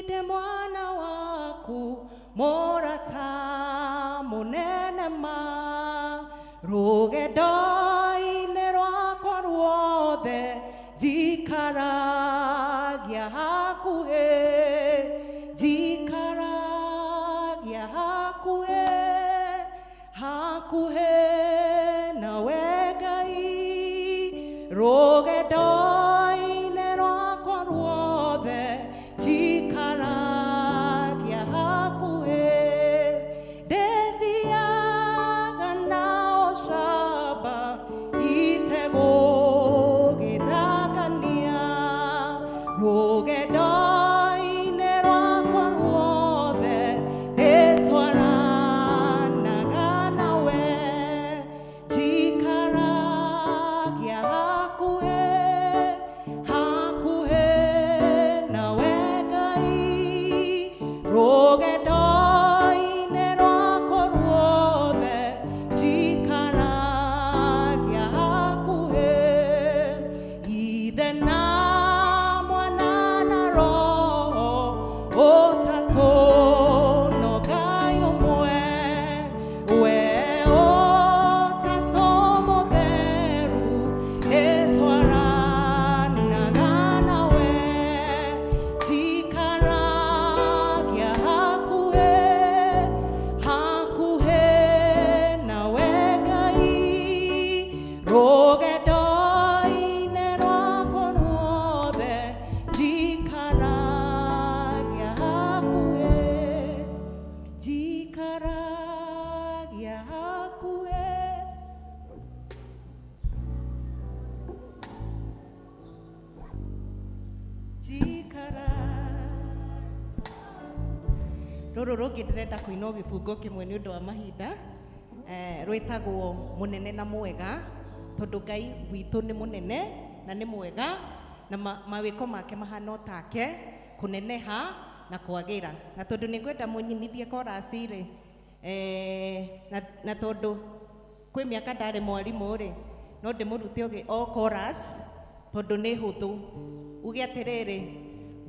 ndĩ mwana waku, mũrata mũnene ma, rũgendo-inĩ rwakwa ruothe njikaragia hakuhĩ, njikaragia hakuhĩ, hakuhĩ nawe Ngai, rũgendo-inĩ rwakwa ruothe njikaragia hakuhĩ, ndĩthiaga na ũcamba itegũgĩthangania, rũgendo-inĩ rwakwa ruothe ndĩtwaranaga rũrũ rũngĩ ndĩrenda kũina gĩbungo kĩmwe nĩ ũndũ wa mahinda rwĩtagwo mũnene na mwega, tondũ Ngai witũ nĩ mũnene na nĩ mwega na mawĩko make mahana take kũneneha na kwagĩra. Na tondũ nĩ ngwenda mũnyinithie korasi rĩ, na tondũ kwĩ mĩaka ndarĩ mwarimũ rĩ, no ndĩmũrute o chorus tondũ nĩ hũthũ. Uge atĩrĩrĩ,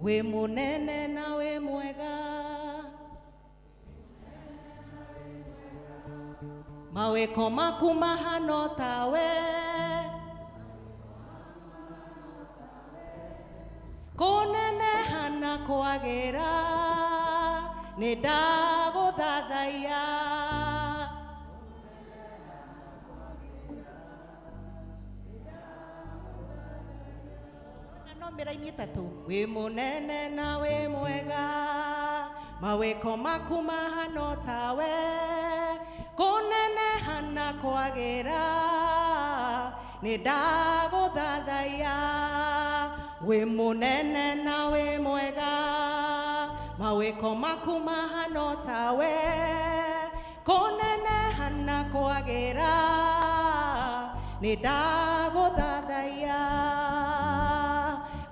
wĩ mũnene na wĩ mwega, mawĩko maku mahana tawe, kũneneha na kwagĩra, nĩ ndagũthathaiya. Mĩraini ĩtatũ. Wĩ mũnene na wĩ mwega, mawĩko maku mahana tawe, kũneneha na kwagĩra, nĩ ndagũthathaiya. Wĩ mũnene na wĩ mwega, mawĩko maku mahana tawe, kũneneha na kwagĩra, nĩ ndagũthathaiya.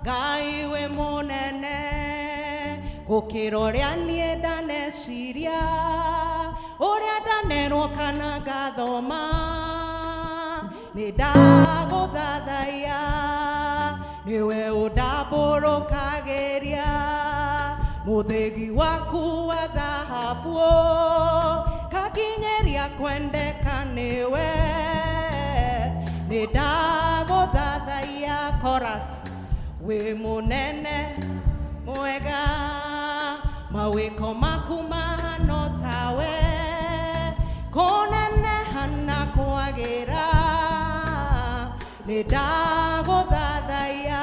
Ngai wĩ mũnene gũkĩra ũrĩa niĩ ndaneciria, ũrĩa ndanerwo kana ngathoma, nĩ ndagũthathaiya. Nĩwe ũndambũrũkagĩria, mũthĩgi waku wa thahabu, kakinyĩria kwendeka nĩwe, nĩ ndagũthathaiya. Chorus. Wĩ mũnene mwega, mawĩko maku mahana tawe, kũneneha na kwagĩra, nĩ ndagũthathaiya.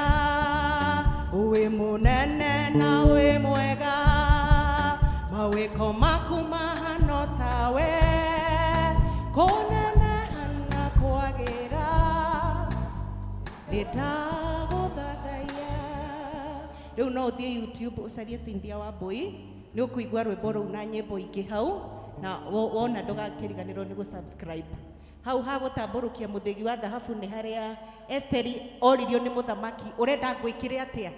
Wĩ mũnene na wĩ mwega, mawĩko maku mahana tawe, kũneneha na kwagĩra, nĩ ndagũthathaiya. Rĩu no ũthiĩ YouTube ũcarie Cynthia Wambui, nĩ ũkũigua rwĩmbo rũu na nyĩmbo ingĩ hau, na wona ndũgakĩriganĩrwo nĩ gũ-subscribe. Hau ha gũtambũrũkia mũthĩgi wa thahabu nĩ harĩa Esteri oririo nĩ mũthamaki, ũrenda ngwĩkĩre atĩa?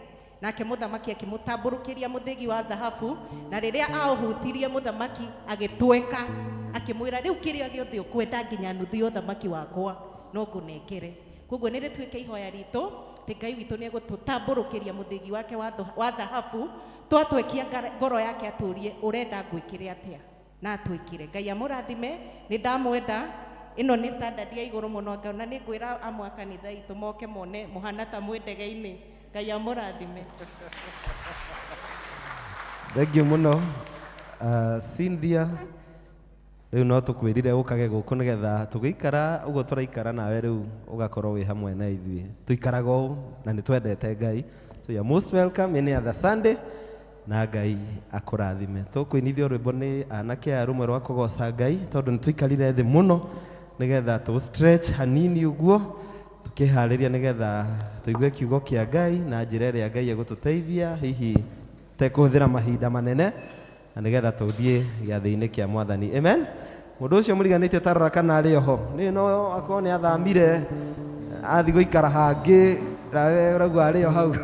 Nake mũthamaki akĩmũtambũrũkĩria mũthĩgi wa thahabu, na rĩrĩa aũhutirie mũthamaki agĩtweka, akĩmwĩra rĩu kĩrĩa gĩothe ũkwenda nginya nuthu ya ũthamaki wakwa no ngũnengere. Koguo nĩ rĩtuĩke ihoya ritũ, atĩ Ngai witũ nĩ egũtũtambũrũkĩria mũthĩgi wake wa thahabu, twatwekia ngoro yake atũrie ũrenda ngwĩkĩre atĩa, na atwĩkire. Ngai amũrathime, nĩ ndamwenda. Ĩno nĩ standard ya igũrũ mũno, ngona nĩ ngwĩra amwe a kanitha itũ moke mone mũhana ta mwĩ ndege-inĩ. Ngai amũrathime. Thengiũ mũno Cynthia. Rĩu no tũkwĩrire ũkage gũkũ nĩgetha tũgĩikara ũguo tũraikara nawe rĩu ũgakorwo wĩ hamwe na ithuĩ. Tũikaraga ũũ na nĩ twendete Ngai. So you're most welcome any other Sunday, na Ngai akũrathime. Tũkũinithio rwĩmbo nĩ anake a rũmwe rwa kũgoca Ngai, tondũ nĩ tũikarire thĩ mũno nĩgetha tũ stretch hanini ũguo, tũkĩharĩria nĩgetha tũigue kiugo kĩa Ngai na njĩra ĩrĩa Ngai egũtũteithia, hihi tekũhũthĩra mahinda manene, na nĩgetha tũthiĩ gĩathĩ-inĩ kĩa Mwathani. Amen. Mũndũ ũcio mũriganĩtie tarora kana arĩ oho. Nĩ no akorwo nĩ athamire athi gũikara hangĩ, nawe ũrauga arĩ o hau.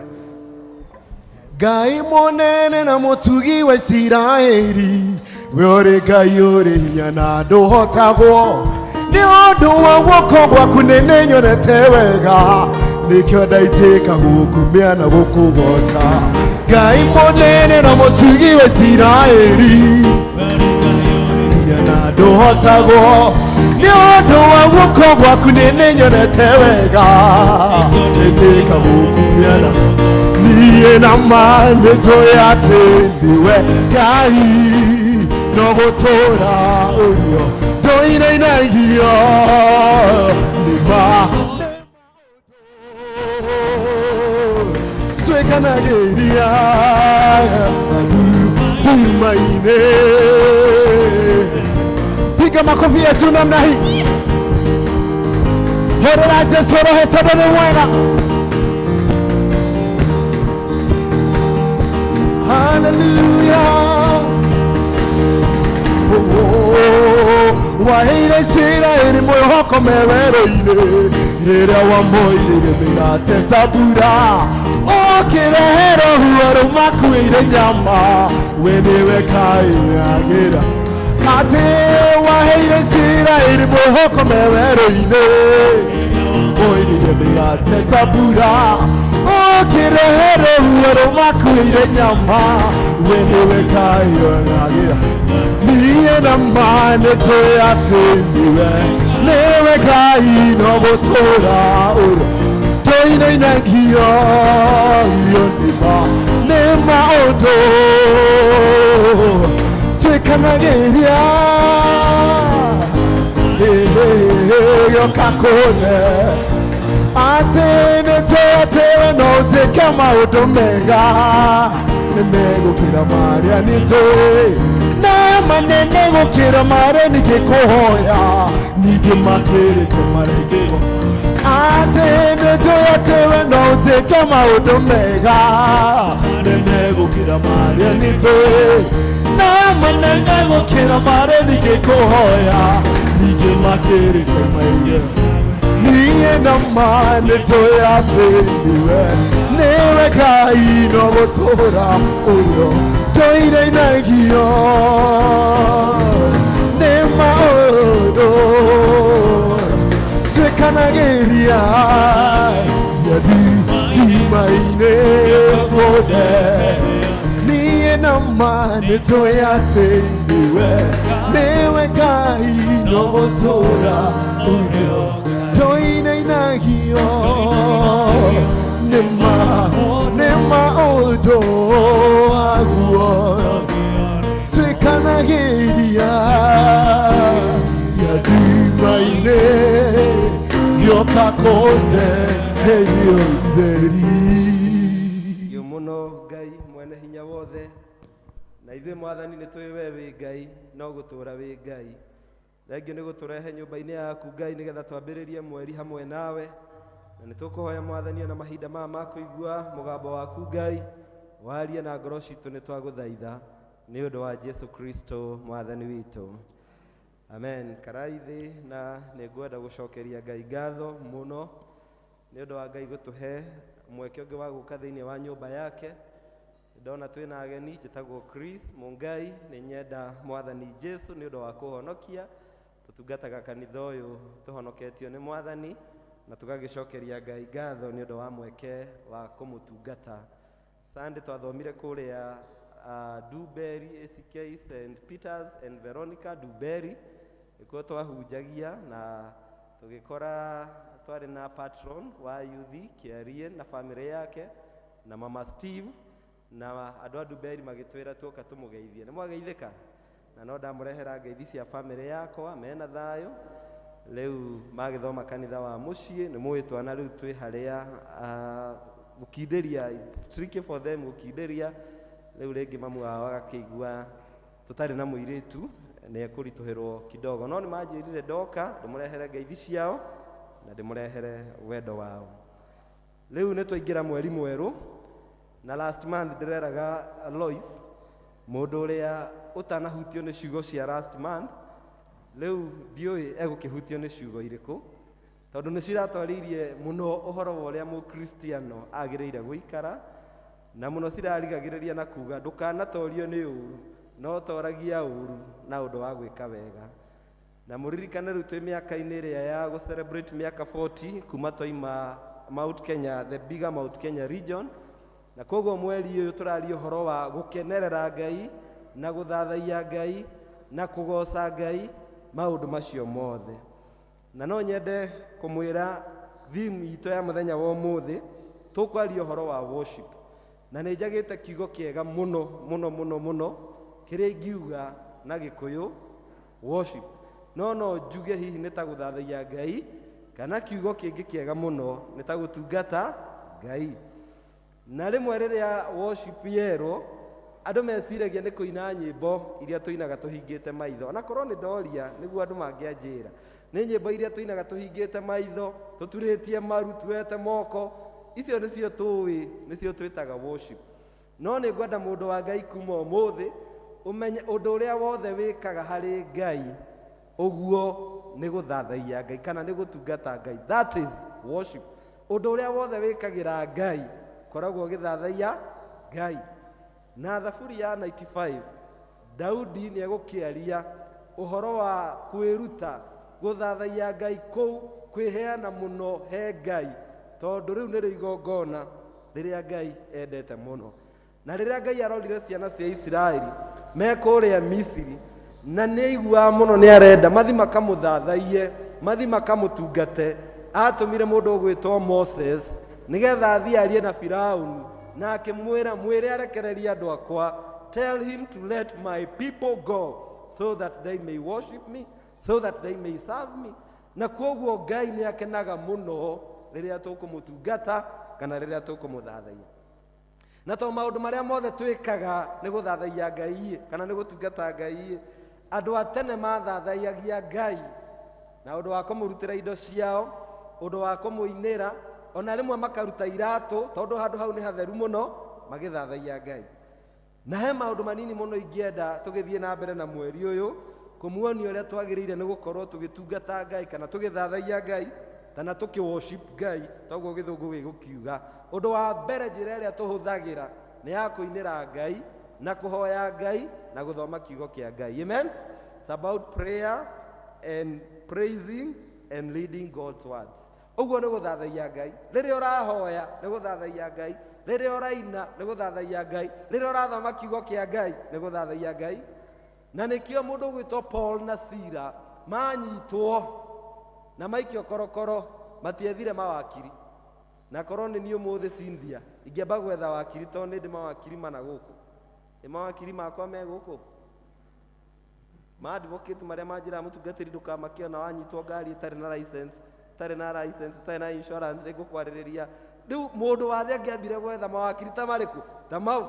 Ngai mũnene na mũtugi wa Isiraeli, we ũrĩ Ngai ũrĩ hinya na ndũhotagwo, nĩ ũndũ wa guoko gwaku nene nyonete wega, nĩkĩo ndaitĩka gũkumia na gũkũgoca. Ngai mũnene na mũtugi wa Isiraeli, hinya na ndũhotagwo, nĩ ũndũ wa guoko gwaku nene nyonete wega, ndaitĩka gũkumia na niĩ na ma nĩtũĩ atĩ nĩwe Ngai, no gũtũũra ũrio ndũinainagio nĩ twĩkanagĩria nduma-inĩ. Piga makofi yetu namna hii, hũrĩra Jesũ roho tondũ nĩ mwega. Hallelujah. waheire Isiraeli mwĩhokome werũ-inĩ rĩrĩa wamoirĩire mĩgate ta mbura ũkĩreherwo huo rũmakuĩire nyama we nĩwe kaĩagĩra atĩ waheire Isiraeli mwĩhokome werũ-inĩ moirĩire mĩgate ta mbura ũkĩreherwo huo rũmakuĩire nyama we nĩwe kaĩagĩra niĩ na ma nĩtũĩ atĩ niwe Ngai no gũtũũra ũrĩa tũinainagio nĩ maũndũ twĩkanagĩria gĩoka kũne atĩ nĩtũĩ atĩ we no ũtĩke maũndũ mega nĩ megũkĩra marĩa nĩtũĩ na manene gũkĩra marĩa ningĩkũhoya ningĩ makĩrĩte marengero atĩ nĩtũĩ atĩ we no ũtĩke maũndũ mega nĩ megũkĩra marĩa nĩtũĩ na manene gũkĩra marĩa ningĩkũhoya ningĩ makĩrĩte marengero niĩ na ma nĩtũĩ atĩ niwe Ngai no gũtũũra ũrĩa tũinainagio nĩ maũndũ twĩkanagĩria ndima-inĩ kũnde niĩ na ma nĩtũĩ atĩ niwe Ngai no gũtũũra ũrĩa tũinainagio nĩ maũndũ aguo twĩkanagĩria ndima-inĩ gĩoka kũnde herio itheri Yo mũno Ngai mwene hinya wothe na ithuĩ Mwathani nĩtũĩ we wĩ Ngai no gũtũũra wĩ Ngai thengiũ nĩ gũtũrehe nyũmba-inĩ yaku Ngai nĩgetha twambĩrĩrie mweri hamwe nawe na nĩtũkũhoya Mwathani ona mahinda maya ma kũigua mũgambo waku Ngai warie na ngoro citũ nĩtwagũthaitha nĩ ũndũ wa Jesu Kristo Mwathani witũ amen. Karai thĩ na nĩngwenda gũcokeria Ngai ngatho mũno nĩ ũndũ wa Ngai gũtũhe mweke ũngĩ wa gũka thĩinĩ wa nyũmba yake. Ndona twĩna ageni njĩtagwo Chris Mungai nĩ nyenda Mwathani Jesu nĩ ũndũ wa kũhonokia tũtungataga kanitha ũyũ tũhonoketio nĩ Mwathani na tũgagĩcokeria Ngai ngatho nĩ ũndũ wa mweke wa kũmũtungata. Sunday twathomire kũrĩa Dewberry ACK St Peters and Veronica Dewberry ikuo twahunjagia na tũgĩkora twarĩ na patron wa youth Kiarie na family yake na mama Steve na andũ a Dewberry magĩtwĩra tũka tũmũgeithie. Nĩ mwageithĩka na no ndamũrehera ngeithi cia family yakwa mena thayũ. Rĩu magĩthoma kanitha wa mũciĩ nĩ mũĩ twana rĩu twĩ harĩa gũkindĩria tricky for them gũkindĩria rĩu rĩngĩ mamu wao agakĩigua tũtarĩ na mũirĩtu nĩ ekũritũhĩrwo kidogo no nĩ manjĩrire ndoka ndĩmũrehere ngeithi ciao na ndĩmũrehere wendo wao. Rĩu nĩ twaingĩra mweri mwerũ na last month ndĩreraga Lois mũndũ ũrĩa ũtanahutio nĩ ciugo cia last month rĩu ndiũĩ egũkĩhutio nĩ ciugo irĩkũ tondũ nĩ ciratwarĩirie mũno ũhoro wa ũrĩa mũkristiano agĩrĩire gũikara na mũno cirarigagĩrĩria na kuga ndũkanatorio nĩ ũru no toragia ũru na ũndũ wa gwĩka wega. Na mũririkane rĩu twĩ mĩaka-inĩ ĩrĩa ya gũ-celebrate mĩaka 40 kuma twaima Mount Kenya, the bigger Mount Kenya region na koguo mweri ũyũ tũraria ũhoro wa gũkenerera Ngai na gũthathaiya Ngai na kũgoca Ngai maũndũ macio mothe. Na no nyende kũmwĩra theme itũ ya mũthenya wa ũmũthĩ tũkwaria ũhoro wa worship na nĩ njagĩte kiugo kĩega mũno mũno mũno mũno kĩrĩa ingiuga na Gĩkũyũ worship no njuge hihi nĩ ta gũthathaiya Ngai kana kiugo kĩngĩ kĩega mũno nĩ ta gũtungata Ngai. Na rĩmwe rĩrĩa worship yerwo andũ meciragia nĩ kũina nyĩmbo iria tũinaga tũhingĩte maitho ona korwo nĩ ndoria nĩguo andũ mangĩanjĩra nĩ nyĩmbo iria tũinaga tũhingĩte maitho tũturĩtie maru tuete moko icio nĩcio tũĩ nĩcio twĩtaga worship. No nĩ ngwenda mũndũ wa Ngai kuma ũmũthĩ ũmenye ũndũ ũrĩa wothe wĩkaga harĩ Ngai Uguo nĩ gũthathaiya Ngai kana nĩ gũtungata Ngai. That is worship. Ũndũ ũrĩa wothe wĩkagĩra Ngai koragwo gĩthathaiya Ngai. Na Thaburi ya 95 Daudi nĩ egũkĩaria ũhoro wa kwĩruta gũthathaiya Ngai kũu kwĩheana mũno he Ngai, tondũ rĩu nĩrĩo igongona rĩrĩa Ngai endete mũno. Na rĩrĩa Ngai arorire ciana cia Isiraeli me kũrĩa Misiri, na nĩ aiguaga mũno nĩ arenda mathi makamũthathaiye, mathi makamũtungate, atũmire mũndũ ũgwĩtwo Moses nĩgetha athiĩ arie na Firaũni, na akĩmwĩra mwĩre arekererie andũ akwa, tell him to let my people go so that they may worship me, so that they may serve me. Na kwoguo Ngai nĩ akenaga mũno rĩrĩa tũkũmũtungata kana rĩrĩa tũkũmũthathaiya. Na to maũndũ marĩa mothe twĩkaga nĩ gũthathaiya Ngai kana nĩ gũtungata Ngai, andũ a tene mathathaiyagia Ngai na ũndũ wa kũmũrutĩra indo ciao, ũndũ wa kũmũinĩra, ona rĩmwe makaruta iratũ tondũ handũ hau nĩ hatheru mũno, magĩthathaiya Ngai. Na he maũndũ manini mũno ingĩenda tũgĩthiĩ na mbere na mweri ũyũ kũmuonia ũrĩa twagĩrĩire nĩ gũkorwo tũgĩtungata Ngai kana tũgĩthathaiya Ngai kana tũkĩ-worship Ngai, toguo gĩthũngũ gĩgũkiuga. Ũndũ wa mbere njĩra ĩrĩa tũhũthagĩra nĩ ya kũinĩra Ngai na kũhoya Ngai na gũthoma kiugo kĩa Ngai. Amen. It's about prayer and praising and leading God's words. Ũguo nĩ gũthathaiya Ngai. Rĩrĩa ũrahoya nĩ gũthathaiya Ngai, rĩrĩa ũraina nĩ gũthathaiya Ngai, rĩrĩa ũrathoma kiugo kĩa Ngai nĩ gũthathaiya Ngai. Na nĩkĩo mũndũ ũgwĩtwo Paul na Sila manyitwo na maikio korokoro matiethire mawakiri. Na korwo nĩ niĩ ũmũthĩ Cynthia ingĩamba gwetha wakiri tondũ nĩ ndĩ mawakiri mana gũkũ. Nĩ mawakiri makwa me gũkũ. Ma advocate marĩa manjĩra mũtungatĩri ndũkamakio na wanyitwo ngari ĩtarĩ na license, ĩtarĩ na insurance, nĩ ngũkwarĩrĩria. Rĩu mũndũ wathe angĩambire gwetha mawakiri ta marĩkũ? Ta mau.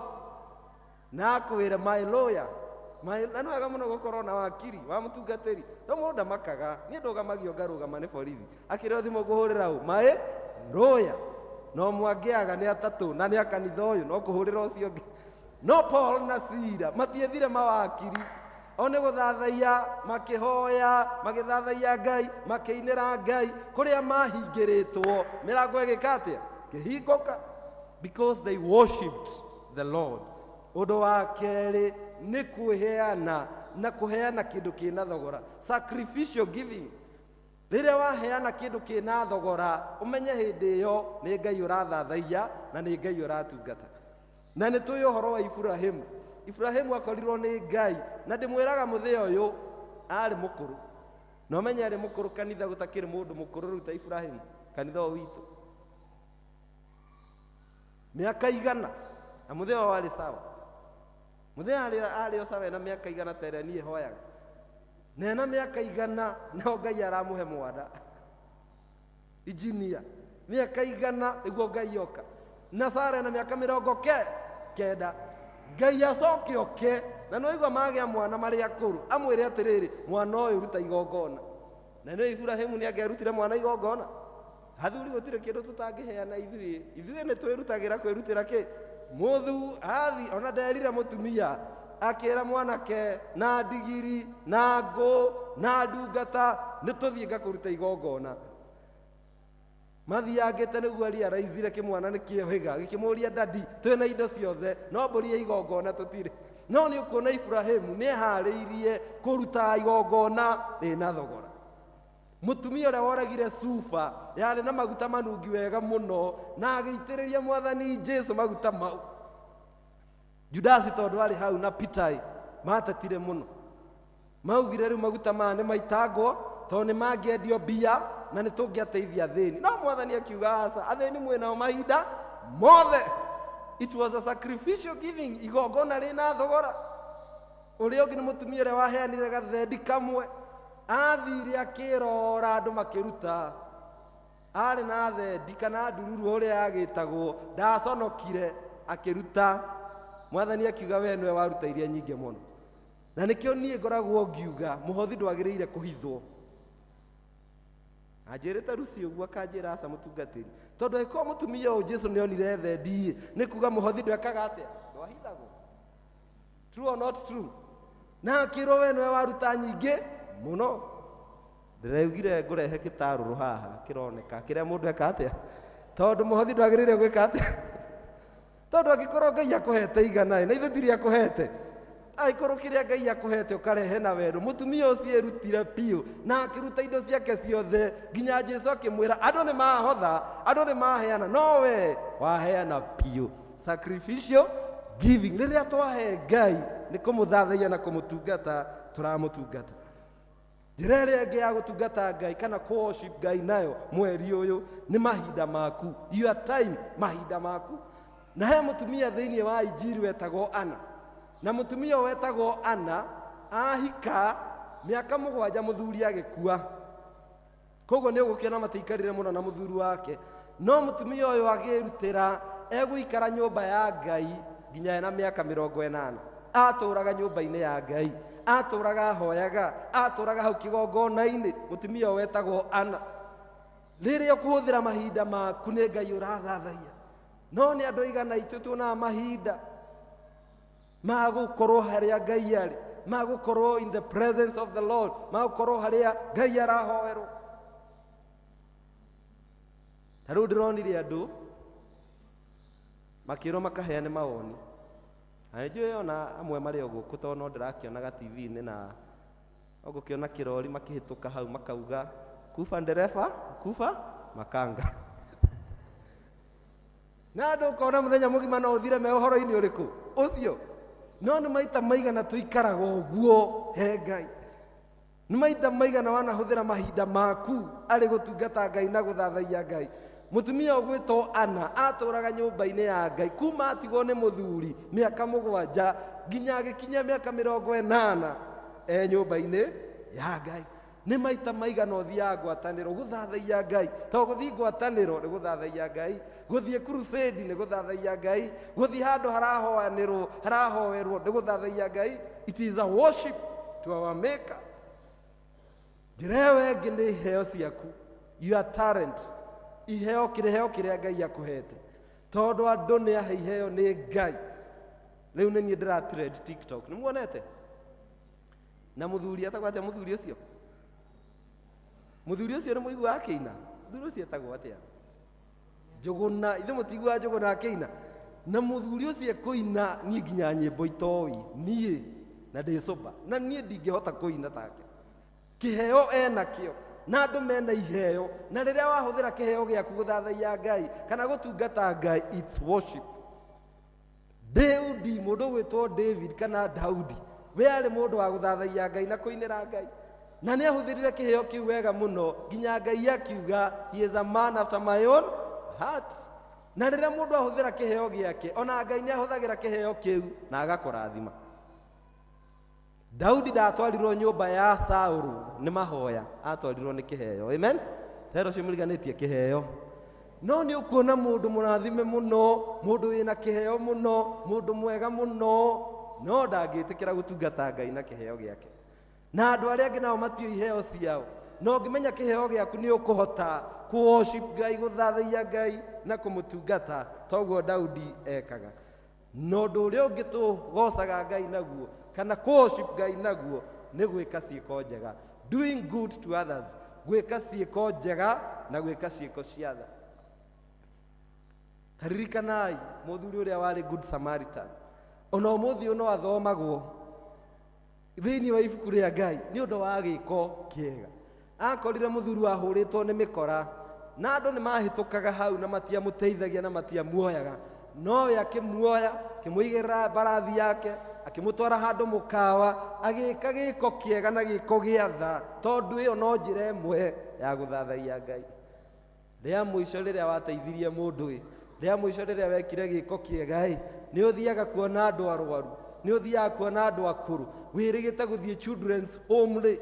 Na akwĩre my lawyer. Na nĩ wega mũno gũkorwo na wakiri wa mũtungatĩri. To mũndũ ndamakaga, niĩ ndũgamagio ngarũgama nĩ borithi. Akĩrĩo thimũ kũhũrĩra ũ? My lawyer. No mwangĩaga nĩ atatũ na nĩ akanitha ũyũ no kũhũrĩra ũcio ũngĩ. No Paul na Sila matiethire mawakiri, o nĩ gũthathaiya makĩhoya, magĩthathaiya Ngai, makĩinĩra Ngai kũrĩa mahingĩrĩtwo, mĩrango ĩgĩka atĩa? Kĩhingũka, because they worshipped the Lord. Ũndũ wa kerĩ nĩ kwĩheana na kũheana kĩndũ kĩna thogora, sacrificial giving. Rĩrĩa waheana kĩndũ kĩna thogora, ũmenye hĩndĩ ĩyo nĩ Ngai ũrathathaiya na nĩ Ngai ũratungata. Na nĩ tũĩ ũhoro wa Ibrahimu. Ibrahimu akorirwo nĩ Ngai, na ndĩmwĩraga mũthĩa ũyũ arĩ mũkũrũ. Na ũmenye arĩ mũkũrũ, kanitha gũtakĩrĩ mũndũ mũkũrũ rĩu ta Ibrahimu, kanitha ũyũ witũ. Mĩaka igana, na mũthĩa ũyũ warĩ sawa. Mũthĩa arĩ o sawa na mĩaka igana ta ĩrĩa niĩ hoyaga. Na ena mĩaka igana no Ngai aramũhe mwana. Injinia, mĩaka igana nĩguo Ngai oka. Na Sara na mĩaka 90, Ngai acoke oke, na no igua magĩa mwana marĩ akũrũ, amwĩre atĩrĩrĩ, mwana ũyũ ruta igongona. Na nĩ Ibrahimu nĩ angĩarutire mwana igongona? Athuri gũtirĩ kĩndũ tũtangĩheana ithuĩ. Ithuĩ nĩ twĩrutagĩra kwĩrutĩra kĩ? Mũthu athi ona nderire mũtumia akĩra mwanake na ndigiri na ngũ na ndungata nĩ tũthiĩ ngakũruta igongona. Mathiangĩte nĩguo ariaraicire kĩmwana nĩ kĩohĩga gĩkĩmũria dadi, twĩna indo ciothe no mbũri ya igongona tũtirĩ. No nĩ ũkuona Ibrahimu nĩ eharĩirie kũruta igongona rĩna thogora. Mũtumia ũrĩa woragire Sufa yarĩ na maguta manungi wega mũno na agĩitĩrĩria Mwathani Jesũ maguta mau. Judasi tondũ arĩ hau na Peter matetire mũno. Maugire rĩu maguta maya nĩ maitangwo tondũ nĩ mangĩendio mbia na nĩ tũngĩateithia athĩni. No Mwathani akiuga aca, athĩni mwĩnao mahinda mothe. It was a sacrificial giving, igongona rĩna thogora. Ũrĩa ũngĩ nĩ mũtumia ũrĩa waheanire gathendi kamwe, athire akĩrora andũ makĩruta. Arĩ na thendi kana ndururu ũrĩa yagĩtagwo, ndaconokire akĩruta. Mwathani akiuga we nĩwe waruta iria nyingĩ mũno. Na nĩkĩo niĩ ngoragwo ngiuga mũhothi ndwagĩrĩire kũhithwo. Anjĩrĩte Rusi ũguo akanjĩra aca mũtungatĩri. Tondũ angĩkorwo mũtumia ũyũ Jesũ nĩonire thendi, nĩ kuga mũhothi ndwekaga atĩa? Ndwahithagwo. True or not true? Na akĩrwo we nĩwe waruta nyingĩ mũno. ndireugire ngurehe gitaruru haha kironeka kiria mundu eka atia tondu muhothi ndwagirire gwika atia tondu angikorwo Ngai akuhete igana na ithe tiri akuhete aikorwo kiria Ngai akuhete ukarehe na wendo mutumia ucio erutire piu na akiruta indo ciake ciothe nginya Jesu akimwira andu ni mahotha andu ni maheana no we waheana piu sacrificial giving riria twahe Ngai ni kumuthathaia na kumutungata turamutungata njira iria ingi ya gutungata Ngai kana worship Ngai nayo mweri uyu ni mahinda maku your time mahinda maku na he mutumia thiini wa injiri wetagwo Ana na mutumia wetagwo Ana ahika miaka 7 muthuri agikua koguo ni ugukiona mataikarire muno na muthuri wake no mutumia uyu agirutira eguikara nyumba ya Ngai nginya ena miaka 80 aturaga nyumba-ini ya Ngai aturaga hoyaga aturaga hau kigongona-ini mutumia wetagwo Ana riria kuhuthira mahinda maku ni Ngai urathathaia no ni andu igana itu tuona mahinda magukorwo haria Ngai ari magukorwo in the presence of the Lord magukorwo haria Ngai arahoerwo taru ndironire andu makiro makaheane mawoni anjue ona amwe mari oguku to no ndirakionaga TV-ini na ogukiona kirori makihituka hau makauga kufa ndereba kufa makanga na andu kona muthenya mugima no uthire me uhoro-ini uriku ucio no ni maita maigana tuikaraga uguo he Ngai ni maita maigana wanahuthira mahinda maku ari gutungata Ngai na guthathaia Ngai mutumia ugwitwo Ana aturaga nyumba-ini ya Ngai kuma atigwo ni muthuri miaka 7 nginya agikinya miaka 80 nyumba-ini ya Ngai ni maita maigana uthia ngwataniro guthathaia Ngai to guthii ngwataniro ni guthathaia Ngai guthii crusade ni guthathaia Ngai guthii handu harahoanirwo harahoerwo ni guthathaia Ngai it is a worship to our maker jirewe ngini iheo ciaku your talent iheo kiria Ngai akuhete tondu andu ni ahe iheo ni Ngai riu ni nie ndira trend TikTok ni muonete na muthuri atagwo atia muthuri ucio ni muigua akiina muthuri ucio atagwo atia Njuguna ithe mutigua Njuguna akiina na muthuri ucio kuina nie nginya nyimbo itoi nie na ndicoba na nie ndingihota kuina take kiheo enakio na andu mena iheo na riria wahuthira kiheo giaku guthathaia Ngai kana gutungata Ngai it's worship Daudi mundu witwo David kana Daudi we ari mundu wa guthathaia Ngai na kuinira Ngai na ni ahuthirire kiheo kiu wega muno nginya Ngai akiuga he is a man after my own heart na riria mundu ahuthira kiheo giake ona Ngai ni ahuthagira kiheo kiu na agakurathima Daudi ndatwarirwo nyumba ya Saulu ni mahoya atwarirwo ni kiheo amen tero cimuriganitie kiheo no ni ukuona mundu murathime muno mundu wina kiheo muno mundu mwega muno no ndagitikira gutungata Ngai na kiheo giake na andu aria angi nao matio iheo ciao no ngimenya kiheo giaku ni ukuhota ku worship Ngai guthathaia Ngai na kumutungata toguo Daudi ekaga no ndu uria ungitugocaga Ngai naguo kana worship Ngai naguo ni gwika ciiko njega doing good to others gwika ciiko njega na gwika ciiko cia tha taririkanai muthuri uria wari good Samaritan ona umuthi uno athomagwo thiini wa ibuku ria Ngai ni undu wa giiko kiega akorire muthuri wahuritwo ni mikora na andu ni mahitukaga hau na matia muteithagia na matia muoyaga no yakimuoya kimuigirira barathi yake akimutwara handu mukawa agika giko kiega na giko giatha tondu iyo no njira imwe ya guthathaia Ngai ria muico riria wateithirie mundu ria muico riria wekire giko kiega ni uthiaga kuona andu arwaru ni uthiaga kuona andu akuru wirigite guthie children's home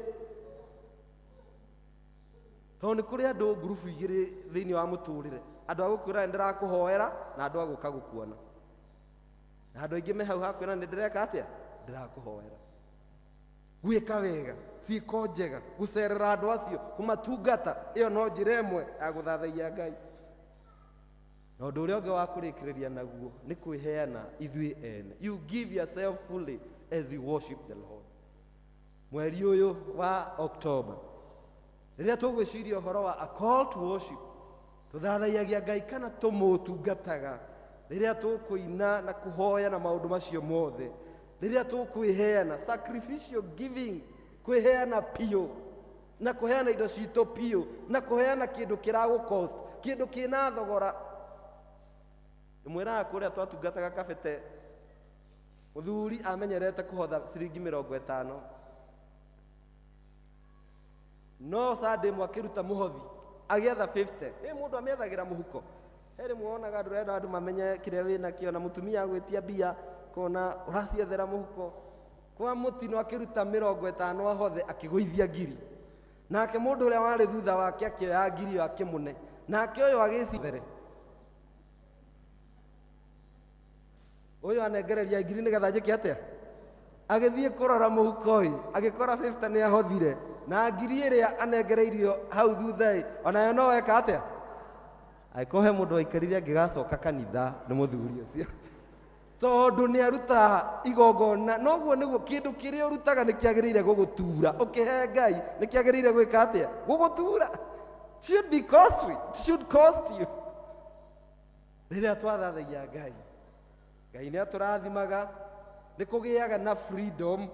to ni kuri andu group igiri thiini wa muturire andu agukwira ndirakuhoera na andu aguka gukuona na andu aingi me hau hakwira ni ndireka atia ndirakuhoera gwika wega ciiko njega gucerera andu acio kumatungata iyo no njira imwe ya guthathaia Ngai na undu uria ungi wa kurikiriria naguo ni kwiheana ithui ene you give yourself fully as you worship the Lord mweri uyu wa October rĩrĩa tũgwĩciria ũhoro wa a call to worship, tũthathaiyagia Ngai kana tũmũtungataga rĩrĩa tũkũina na kũhoya na maũndũ macio mothe, rĩrĩa tũkwĩheana sacrificial giving, kwĩheana piũ na kũheana indo citũ piũ na kũheana kĩndũ kĩragũ-cost, kĩndũ kĩna thogora. Mwĩraga kũrĩa twatungataga Kabete, mũthuri amenyerete kũhotha ciringi 50, no Sunday mwakĩruta mũhothi agĩetha 50, mũndũ amethagĩra mũhuko. Heri muonaga ndũrenda andũ mamenye kĩrĩa wĩnakĩo, na mũtumia agwĩtia mbia kona ũraciethera mũhuko, kwa mũtino akĩruta 50 ahothe akĩgũithia ngiri, nake mũndũ ũrĩa warĩ thutha wake akĩoya ngiri ĩyo akĩmũne, nake ũyũ agĩcithere, ũyũ anengereria ngiri nĩgetha njĩke atĩa, agĩthiĩ kũrora mũhuko agĩkora 50 nĩ ahothire, na ngiri ĩrĩa anengereirio hau thutha onayo no eka atĩa, agĩkohe mũndũ aikarire angĩgacoka kanitha nĩ mũthuri ũcio, tondũ nĩ aruta igongona. Noguo nĩguo kĩndũ kĩrĩa ũrutaga nĩ kĩagĩrĩire gũgũtura, ũkĩhe Ngai nĩ kĩagĩrĩire gwĩka atĩa, gũgũtura. Should be costly, should cost you. Rĩrĩa twathathaia Ngai, Ngai nĩ atũrathimaga, nĩ kũgĩaga na freedom,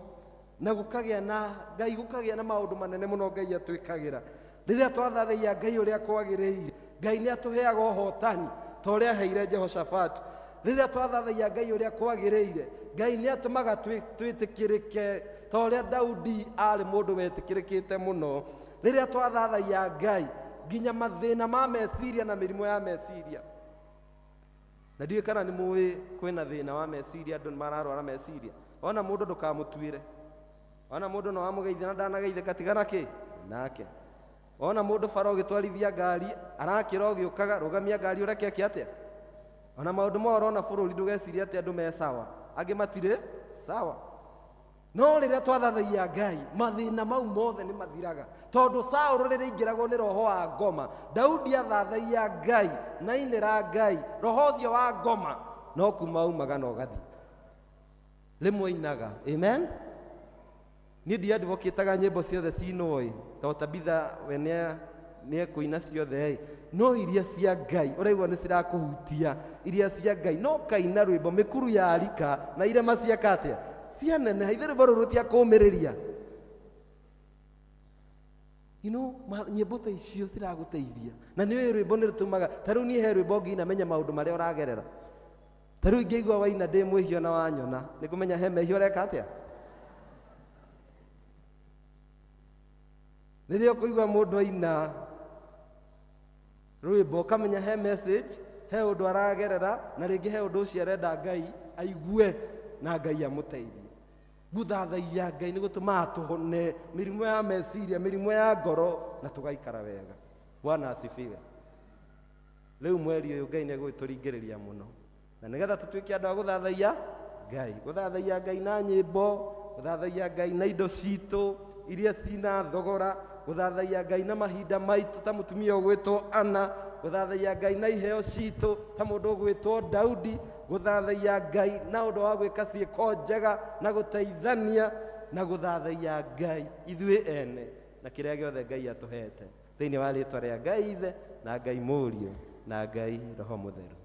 na gũkagĩa na Ngai, gũkagĩa na maũndũ manene mũno Ngai atwĩkagĩra. Rĩrĩa twathathaia Ngai ũrĩa kwagĩrĩire, Ngai nĩ atũheaga ũhotani ta ũrĩa aheire Jehoshaphat. Rĩrĩa twathathaia Ngai ũrĩa kwagĩrĩire, Ngai nĩ atũmaga twĩtĩkĩrĩke ta ũrĩa Daudi arĩ mũndũ wetĩkĩrĩkĩte mũno. Rĩrĩa twathathaia Ngai, nginya mathĩna ma meciria na mĩrimũ ya meciria. Na ndiũĩ kana nĩ mũĩ kwĩna thĩna wa meciria, andũ mararwara meciria. Ona mũndũ ndũkamũtuĩre, ona mũndũ no wamũgeithia na ndanageithĩka tigana kĩ nake. Ona mũndũ bara ũgĩtwarithia ngari arakĩra ũgĩũkaga, rũgamia ngari ũreke atĩa. Ona maũndũ moro na bũrũri ndũgeciria atĩ andũ me sawa, angĩ matirĩ sawa. No rĩrĩa twathathaia Ngai, mathĩna mau mothe nĩ mathiraga, tondũ Saũlũ rĩrĩa aingĩragwo nĩ roho wa ngoma, Daudi athathaia Ngai na ainĩra Ngai, roho ũcio wa ngoma no kuma umaga na ũgathi. Rĩmwe ainaga, amen. Niĩ ndiadvocateaga nyĩmbo ciothe cinoi, tondũ Tabitha we nĩ ekũina ciothe, no iria cia Ngai ũraigua nĩ cirakũhutia, iria cia Ngai no kaina rwĩmbo mĩkuru ya arika na irema ciaka atĩa cianeneha, ithe rwĩmbo rũrũ rũtiakũmĩrĩria. Nyĩmbo ta icio ciragũteithia, na nĩ rwĩmbo nĩ rũtũmaga, ta rĩu niĩ he rwĩmbo nginya menya maũndũ marĩa ũragerera. Ta rĩu ingĩigua waina ndĩ mwĩhio na wanyona, nĩ kũmenya he mehia ũreka atĩa. Rĩrĩa ũkũigua mũndũ aina rwĩmbo ũkamenya he message, he ũndũ aragerera, na rĩngĩ he ũndũ ũcio arenda Ngai aigue na Ngai amũteithie. Gũthathaia Ngai nĩ gũtũmaga tũhone mĩrimũ ya meciria, mĩrimũ ya ngoro, na tũgaikara wega. Bwana asifiwe. Rĩu mweri ũyũ Ngai nĩ egũtũringĩrĩria mũno, na nĩgetha tũtuĩke andũ a gũthathaia Ngai, gũthathaia Ngai na nyĩmbo, gũthathaia Ngai na indo citũ iria cina thogora, gũthathaia Ngai na mahinda maitũ ta mũtumia ũgwĩtwo Ana, gũthathaia Ngai na iheo citũ ta mũndũ ũgwĩtwo Daudi, gũthathaia Ngai na ũndũ wa gwĩka ciĩko njega na gũteithania, na gũthathaia Ngai ithuĩ ene na kĩrĩa gĩothe Ngai atũhete thĩinĩ wa rĩĩtwa rĩa Ngai Ithe na Ngai Mũriũ na Ngai Roho Mũtheru.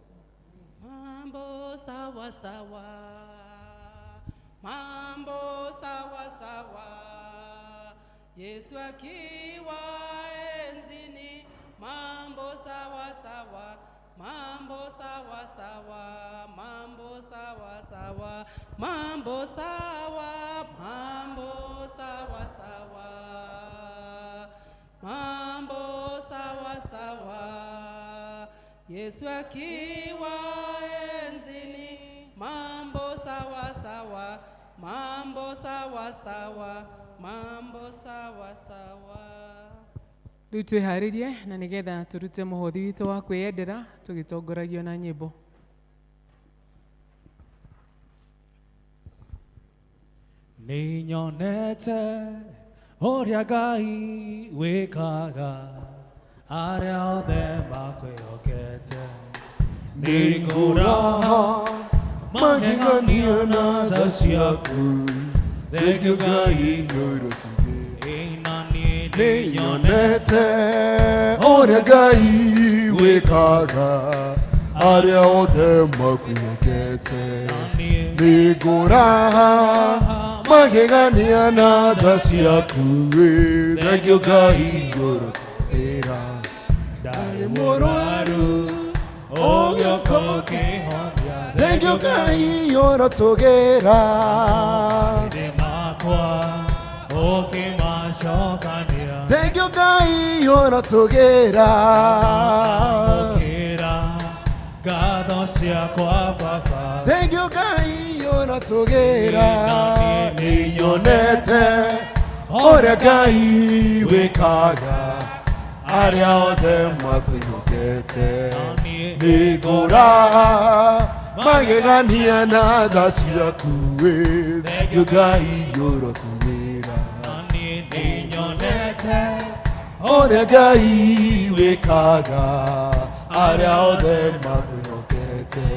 Mambo sawa sawa, mambo sawa sawa, Yesu akiwa enzini, mambo sawa sawa, mambo sawa sawa, mambo sawa sawa, mambo sawa, mambo sawa sawa, mambo sawa sawa, Yesu akiwa enzini, mambo sawa sawa, mambo sawa sawa, mambo sawa sawa. Rĩu twĩharĩrie na nĩgetha tũrute mũhothi witũ wa kwĩyendera tũgĩtongoragio na nyĩmbo. Nĩnyonete ũrĩa Ngai wĩkaga arĩa othe makwĩhokete, nĩngũraha magegania na tha ciaku, thengio Ngai igũrũ tuge. Na niĩ nĩnyonete ũrĩa Ngai wĩkaga arĩa othe makwĩhokete. Nĩngũraha magegania na tha ciaku, thengio Ngai igũrũ tũgĩra. Ndarĩ mũrwaru ũgĩũka ũkĩhonia, thengio Ngai igũrũ tũgĩra. Mahinda makwa ũkĩmacokania, thengio Ngai igũrũ tũgĩra. Ngatho ciakwa Baba, thengio Ngai igũrũ tũgĩra. Nĩnyonete ũrĩa Ngai wĩkaga arĩa othe makwĩhokete. Nĩngũraha magegania na tha ciaku, thengio Ngai igũrũ tũgĩra. Nĩnyonete ũrĩa Ngai wĩkaga arĩa othe makwĩhokete.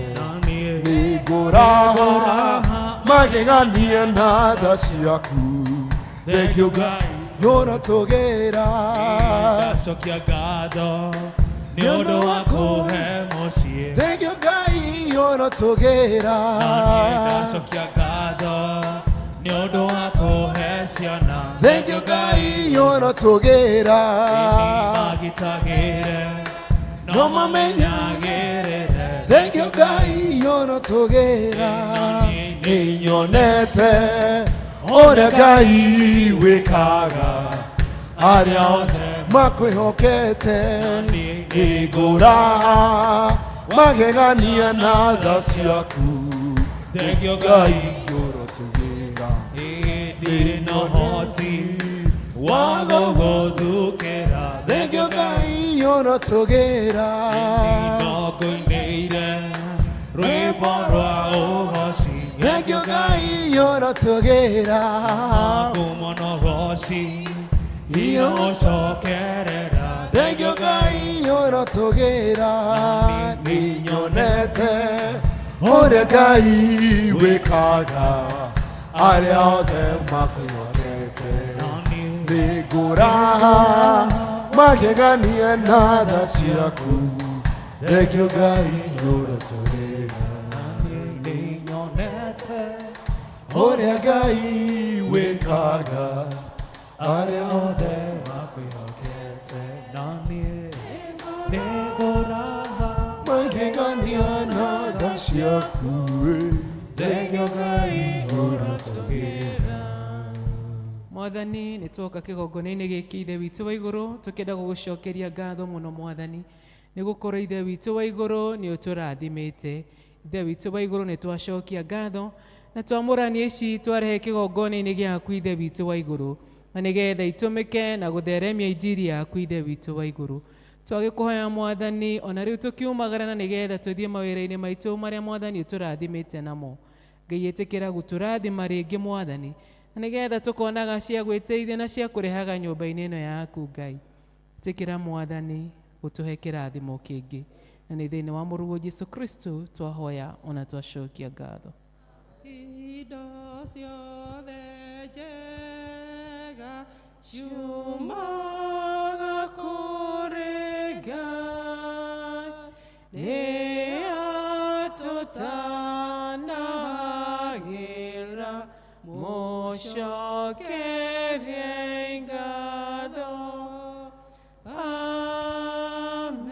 Nĩngũraha magegania na tha ciaku, thengio Ngai igũrũ tũgĩra. Ndacokia ngatho nĩ ũndũ wa kũhe mũciĩ, thengio Ngai igũrũ tũgĩra. Ndacokia ngatho nĩ ũndũ wa kũhe ciana, thengio Ngai igũrũ tũgĩra. Magitagĩre no mamenyagĩrĩre, thengio Ngai igũrũ tũgĩra. Nĩnyonete ũrĩa Ngai wĩkaga arĩa othe makwĩhokete. Nĩngũraha magegania na tha ciaku, thengio Ngai igũrũ tũgĩra. Ndirĩ na ũhoti wa gũgũthukĩra, thengio Ngai igũrũ tũgĩra. Nĩnongoinĩire rwĩmbo rwa ũhoci, thengio Ngai igũrũ tũgĩra. Kũmonogoci iyo ũcokerera, thengio Ngai igũrũ tũgĩra. Nĩnyonete ũrĩa Ngai wĩkaga arĩa othe makwĩhokete. Nĩngũraha magegania na tha ciaku, thengio Ngai igũrũ tũgĩra. Nĩnyonete ũrĩa Ngai wĩkaga arĩa othe makwĩhokete. Na niĩ nĩngũraha magegania na tha ciaku, thengio Ngai igũrũ tũgĩra. Mwathani, nĩ twoka kĩgongona-inĩ gĩkĩ Ithe witũ wa igũrũ, tũkĩenda gũgũcokeria ngatho mũno Mwathani, nĩ gũkorwo Ithe witũ wa igũrũ nĩ ũtũrathimĩte. Ithe witũ wa igũrũ nĩ twacokia ngatho na twamũrania ici twarehe kĩgongona-inĩ gĩaku Ithe witũ wa igũrũ, na nĩgetha itũmĩke na gũtheremia injiri yaku Ithe witũ wa igũrũ. Twagĩkũhoya Mwathani, ona rĩu tũkiumagara na nĩgetha tũthiĩ mawĩra-inĩ maitũ marĩa Mwathani ũtũrathimĩte namo. Ngai ĩtĩkĩra gũtũrathima rĩngĩ Mwathani, na nĩgetha tũkonaga cia gwĩteithia na cia kũrehaga nyũmba-inĩ ĩno yaku Ngai. Ĩtĩkĩra Mwathani gũtũhe kĩrathimo kĩngĩ, na nĩ thĩinĩ wa mũrũguo Jesũ Kristo twahoya ona twacokia ngatho. Indo ciothe njega ciumaga kũrĩ Ngai, nĩ atũtanagĩra mũcokerie ngatho. Amen.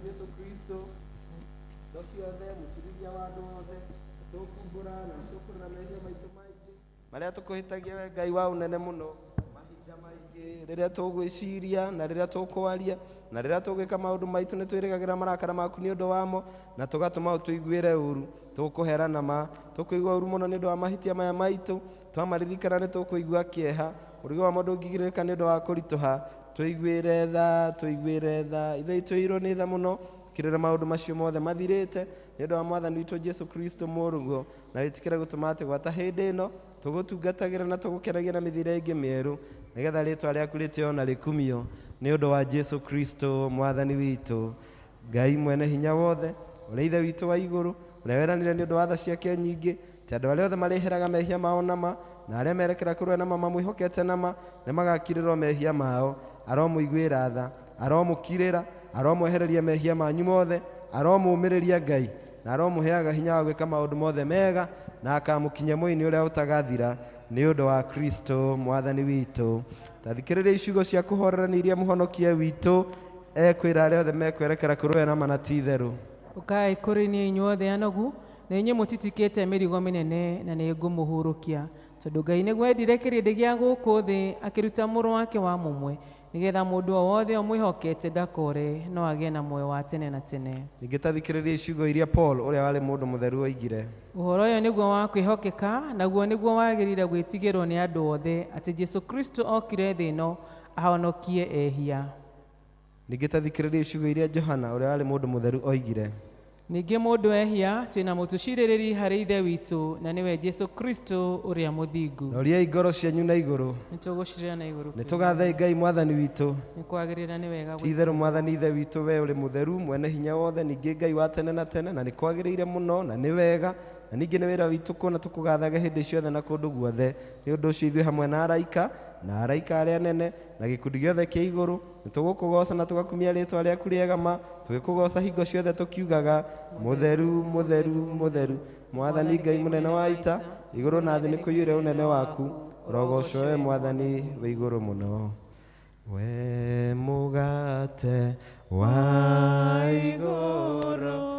Yesu Kristo tociothe mũkirithia wa andũ othe tũkumbũra na tũkũrĩra mehia maitũ maingĩ marĩa tũkũhĩtagia we Ngai wa ũnene mũno mahinda maingĩ rĩrĩa tũgwĩciria na rĩrĩa tũkwaria na rĩrĩa tũgwĩka maũndũ maitũ nĩ twĩrĩgagĩra marakara maku nĩ ũndũ wamo na tũgatũma ũtũiguĩre ũru. Tũkũherana ma tũkũigua ũru mũno nĩ ũndũ wa mahĩtia maya maitũ, twamaririkana nĩ tũkũigua kĩeha, mũrigo wa mũndũ ũngĩgirĩrĩka nĩ ũndũ wa kũritũha. tuiguire tha ithe itũirwo nĩ tha mũno kirĩra maũndũ macio mothe mathirĩte nĩ ũndũ wa mwathani witũ Jesu Kristo mũrũguo na wĩtĩkĩre gũtũma atĩ gwata hĩndĩ ĩno tũgũtungatagĩra na tũgũkenagia na mĩthire ĩngĩ mĩerũ nĩgetha rĩtwa rĩaku rĩtĩo na rĩkumio nĩ ũndũ wa Jesu Kristo mwathani witũ. Ngai mwene hinya wothe ũrĩa ithe witũ wa igũrũ ũrĩa weranire nĩ ũndũ wa tha ciake nyingĩ atĩ andũ arĩa othe marĩheraga mehia mao nama na arĩa merekera kũrũe nama mamwĩhokete nama nĩ magakirĩrwo mehia mao. Aromũiguĩra tha, aromũkirĩra, aromwehereria mehia manyu mothe, aromũmĩrĩria Ngai na aromũheaga hinya wa gwĩka maũndũ mothe mega na akamũkinya mũini ũrĩa ũtagathira nĩ ũndũ wa Kristo mwathani witũ. Tathikĩrĩria iciugo cia kũhorerania iria mũhonokia witũ ekwĩra arĩa othe mekwerekera kũrũe nama na ti itherũ. Ũkai kũrĩ niĩ inyuothe anogu na inyuĩ mũtitikĩte mĩrigo mĩnene na nĩ ngũmũhurũkia tondũ Ngai nĩguo endire kĩrĩndĩ gĩa gũkũ thĩ akĩruta mũrũ wake wa mũmwe nĩgetha mũndũ o wothe ũmwĩhokete ndakore no agĩe na muoyo wa tene na tene. Ningĩ tathikĩrĩria iciugo iria Paul ũrĩa warĩ mũndũ mũtheru oigire. Ũhoro ũyũ nĩguo wa kwĩhokeka naguo nĩguo wagĩrĩire gwĩtigĩrwo nĩ andũ othe atĩ Jesu Kristo okire thĩ ĩno ahonokie ehia. Ningĩ tathikĩrĩria iciugo iria Johana ũrĩa warĩ mũndũ mũtheru oigire. Ningĩ mũndũ ehia twĩna mũtucirĩrĩri harĩ ithe witũ na nĩwe Jesu Kristo ũrĩa mũthingu. Noriai ngoro cianyu na igũrũ. Nĩtũgũcirĩra na igũrũ. Nĩtũgathe Ngai mwathani witũ. Nĩkwagĩrĩra nĩ wega. Ti itherũ mwathani ithe witũ we ũrĩ mũtheru mwene hinya wothe ningĩ Ngai wa tene na tene na nĩkwagĩrĩire mũno na nĩ wega na ningĩ nĩ wĩra witũ kuona tũkũgathaga hĩndĩ ciothe na kũndũ guothe. Nĩ ũndũ ũcio ithuĩ hamwe na araika arĩa nene na gĩkundi gĩothe kĩa igũrũ nĩtũgũkũgoca na tũgakumia rĩtwa rĩaku rĩega ma tũgĩkũgoca hingo ciothe tũkiugaga mũtheru mũtheru mũtheru mwathani Ngai mũnene wa ita igũrũ na thĩ nĩkũiyũre ũnene waku ũrogocwo we mwathani wĩ igũrũ mũno. We mũgate wa igũrũ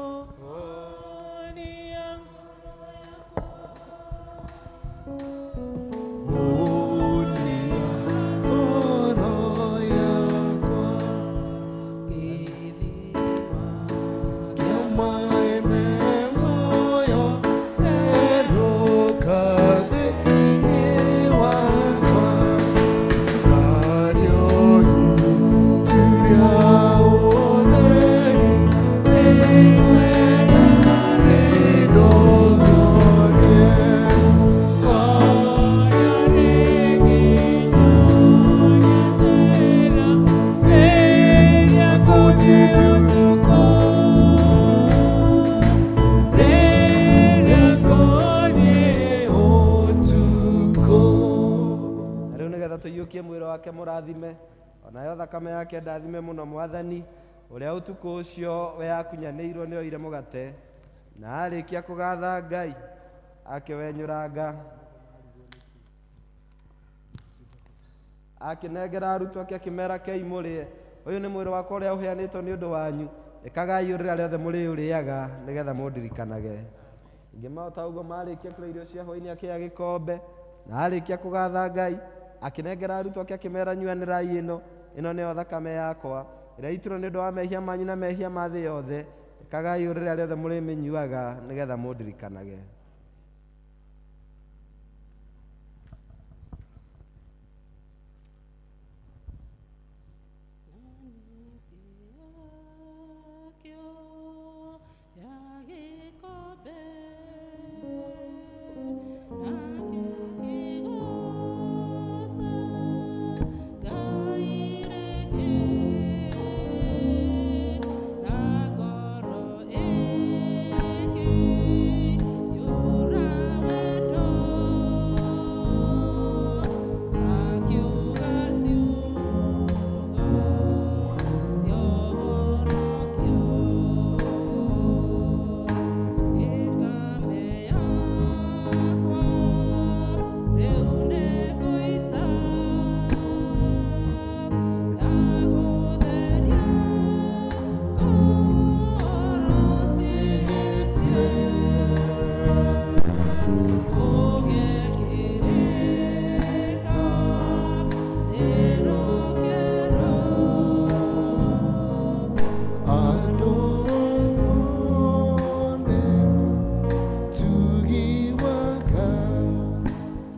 mũrathime onayo thakame yake ndathime mũno mwathani ũrĩa ũtukũ ũcio we akunyanĩirwo nĩ oire mũgate na arĩkia kũgatha Ngai akĩwenyũranga akĩnengera arutwo ake akĩmera kei mũrĩe ũyũ nĩ mwĩrĩ wakwa ũrĩa ũheanĩtwo nĩ ũndũ wanyu ĩkagai ũrĩra rĩothe mũrĩũrĩaga nĩgetha mũndirikanage. Ningĩ mahota ũguo marĩkia kũrĩa irio cia hwaĩ-inĩ akĩoya gĩkombe na arĩkia kũgatha Ngai akĩnengera arutwo ake akĩmera nyuanĩrai ĩno nĩyo thakame yakwa ĩrĩa iturwo nĩ ũndũ wa mehia manyu na mehia ma thĩ yothe ĩkagai ũrĩra rĩothe mũrĩmĩnyuaga nĩgetha mũndirikanage.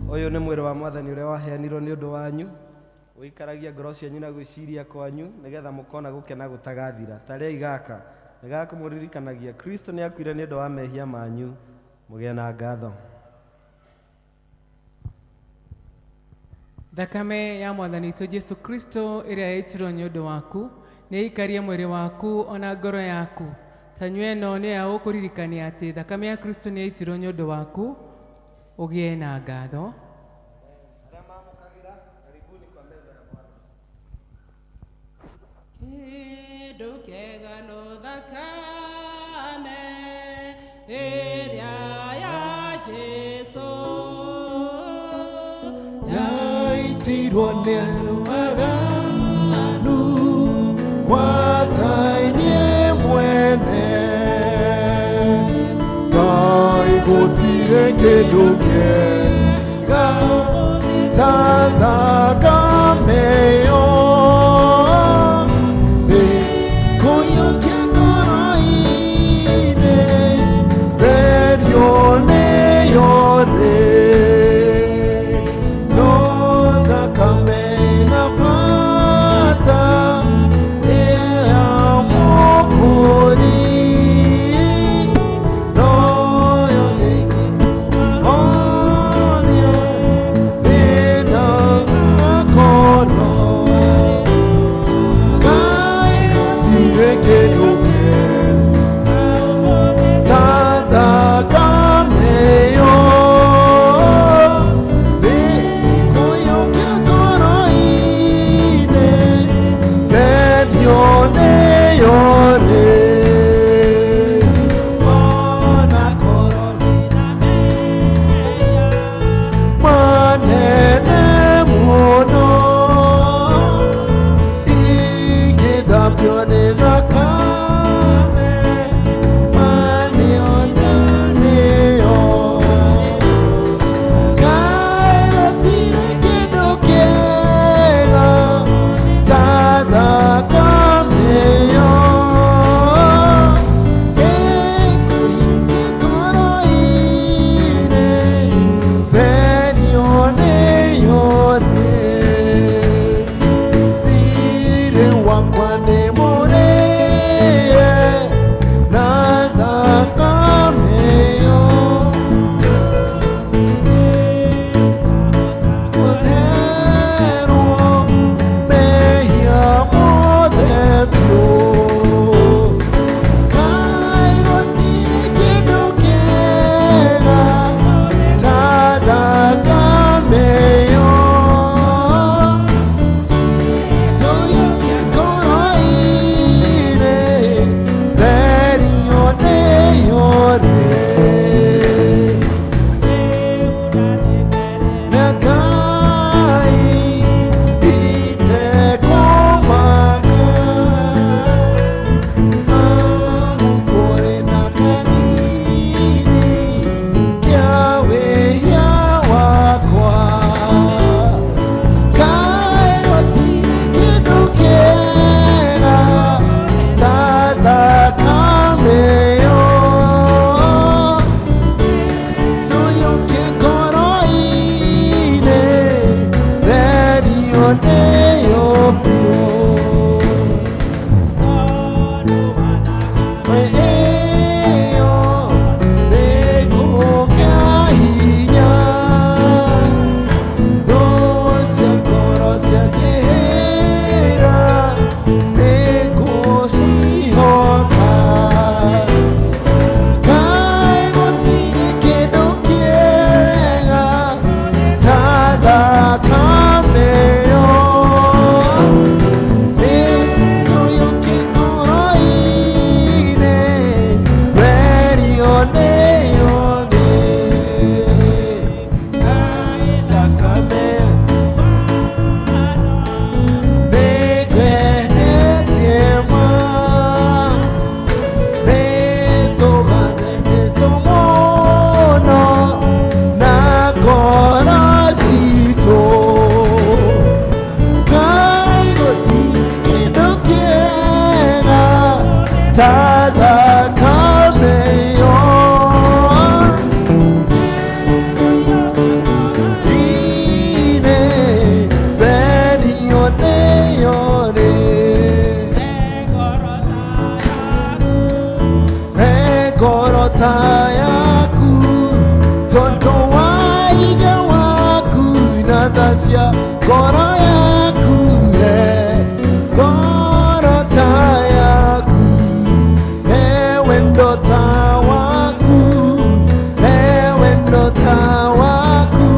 Ũyũ nĩ mwĩrĩ wa mwathani ũrĩa waheanirwo nĩ ũndũ wanyu Wikaragia ngoro cianyu na gwĩciria kwanyu nĩgetha mũkona gũkena gũtagathira. Tarĩai gaka nĩ gakũmũririkanagia Kristo nĩ akuire nĩ ũndũ wa mehia manyu. Mũgĩe na ngatho. Thakame ya Mwathani witũ Jesu Kristo ĩrĩa yaitirwo nĩ ũndũ waku nĩ ĩikarie mwĩrĩ waku ona ngoro yaku. Tanyua ĩno nĩ ya gũkũririkania atĩ thakame ya Kristo nĩ yaitirwo nĩ ũndũ waku. Ũgĩe na ngatho. Kĩndũ kĩega no thakame ĩrĩa ya Jesũ yaitirwo nĩ andũ aganu gwata-inĩ mwene. Ngai gũtirĩ kĩndũ kĩega ta thakame ĩyo. inatha cia ngoro yaku ngoro ta yaku wendo ta waku wendo ta waku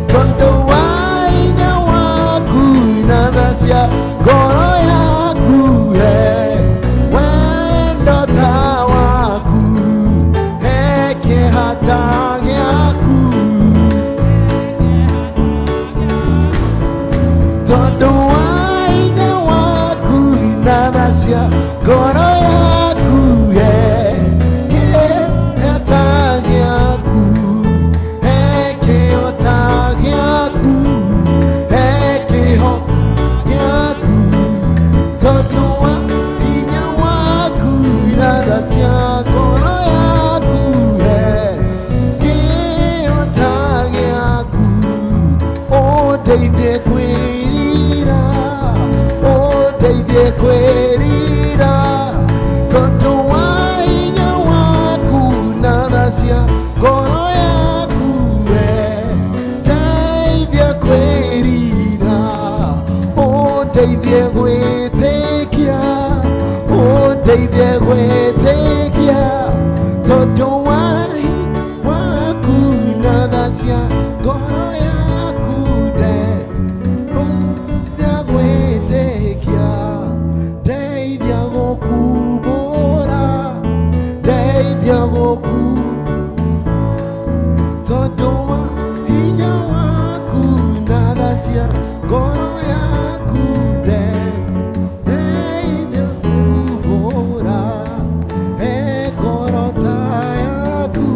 tondu wa hinya waku inatha cia ngoro yaku wendo ta waku kihata giaku tondu wa hinya waku inatha cia ngoro yaku kihata giaku kihota giaku kiho giaku tondu wa hinya waku inatha cia ngoro yaku kihota giaku ndeithie kwĩrira ndeithie kwĩrira tondu wa hinya waku inatha cia ngoro yaku ndeithie kwĩrira ndeithie gwĩtĩkia ndeithie gwĩtĩkia tondu wa hinya waku inatha cia ngoro yaku ndeithia gwĩtĩkia ndeithia gũkumbũra ndeithia gũku tondu wa hinya waku inatha cia ngoro yaku ndeithia gũkumbũra ngoro ta yaku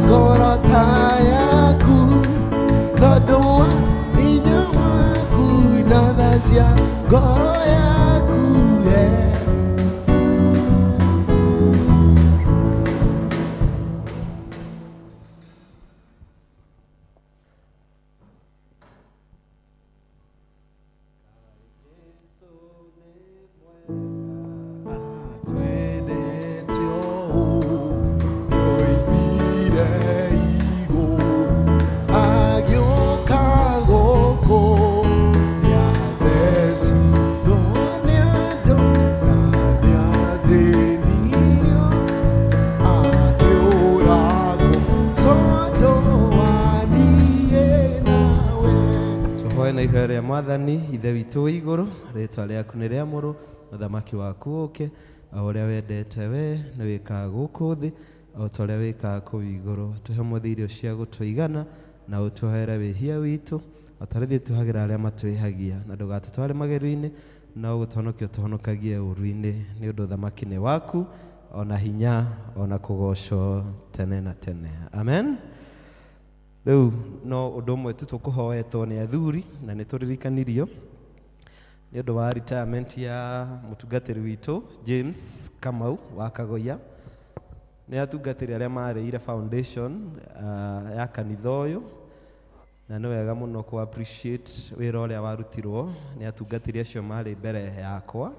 ngoro ta yaku tondu wa hinya waku inatha cia ngoro yaku ihoya rĩa Mwathani ithe witũ wĩ igũrũ, rĩĩtwa rĩaku nĩ rĩamũrwo, ũthamaki waku ũũke, o ũrĩa wendete we nĩ wĩkaga gũkũ thĩ, o ta ũrĩa wĩkaga kũu igũrũ. Tũhe mũthĩ irio cia gũtũigana na ũtũhere wĩhia witũ, o ta rĩu twĩhagĩra arĩa matwĩhagia, na ndũgatũtware magerio-inĩ, no ũgũtũhonokia ũtũhonokagie ũũru-inĩ, nĩ ũndũ ũthamaki nĩ waku, ona hinya ona kũgocwo tene na tene. Amen. Rĩu no ũndũ ũmwe tu tũkũhoetwo nĩ athuri na nĩ tũririkanirio nĩ ũndũ wa retirement ya mũtungatĩri witũ James Kamau wa Kagoia. Nĩ atungatĩri arĩa marĩire foundation ya kanitha ũyũ, na nĩ wega mũno kũ appreciate wĩra ũrĩa warutirwo nĩ atungatĩri acio marĩ mbere yakwa.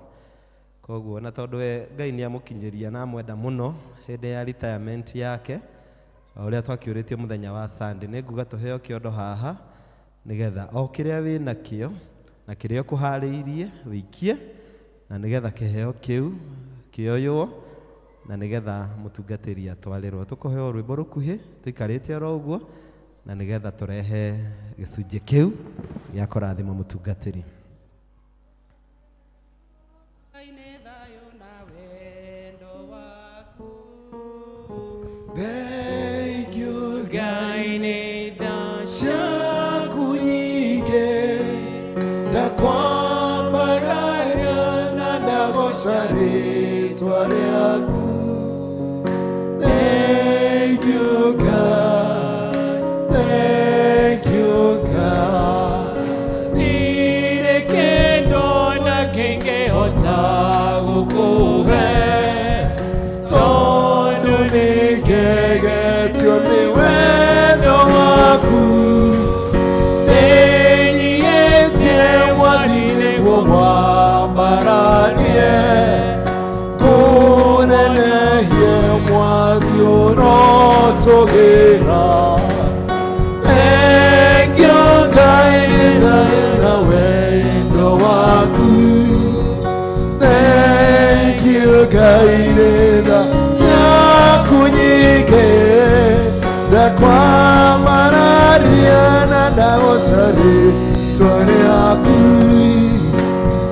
Koguo na tondũ Ngai nĩ amũkinyĩria na amwenda mũno hĩndĩ ya retirement yake, ũrĩa twakĩũrĩtio mũthenya wa Sunday, nĩ nguga tũheo kĩondo haha nĩgetha o kĩrĩa wĩ nakĩo na kĩrĩa ũkũharĩirie wĩikie, na nĩgetha kĩheo kĩu kĩoywo, na nĩgetha mũtungatĩri atwarĩrwo. Tũkũheo rwĩmbo rũkuhĩ tũikarĩte oro ũguo, na nĩgetha tũrehe gĩcunjĩ kĩu gĩa kũrathima mũtungatĩri. Thank you, Ngai nĩ tha ciaku nyingĩ, ndakwambararia na ndagoca rĩĩtwa rĩaku. Thank you, God. Thank you, God. Ndirĩ kĩndũ na kĩngĩhota gũkũhe, tondũ nĩngegetio nĩ wendo waku. Nĩnyiyĩtie mwathi nĩguo wambaranie, kũnenehie mwathi ũrotũgĩra. Thank kwa mararia na ndagocari twari aku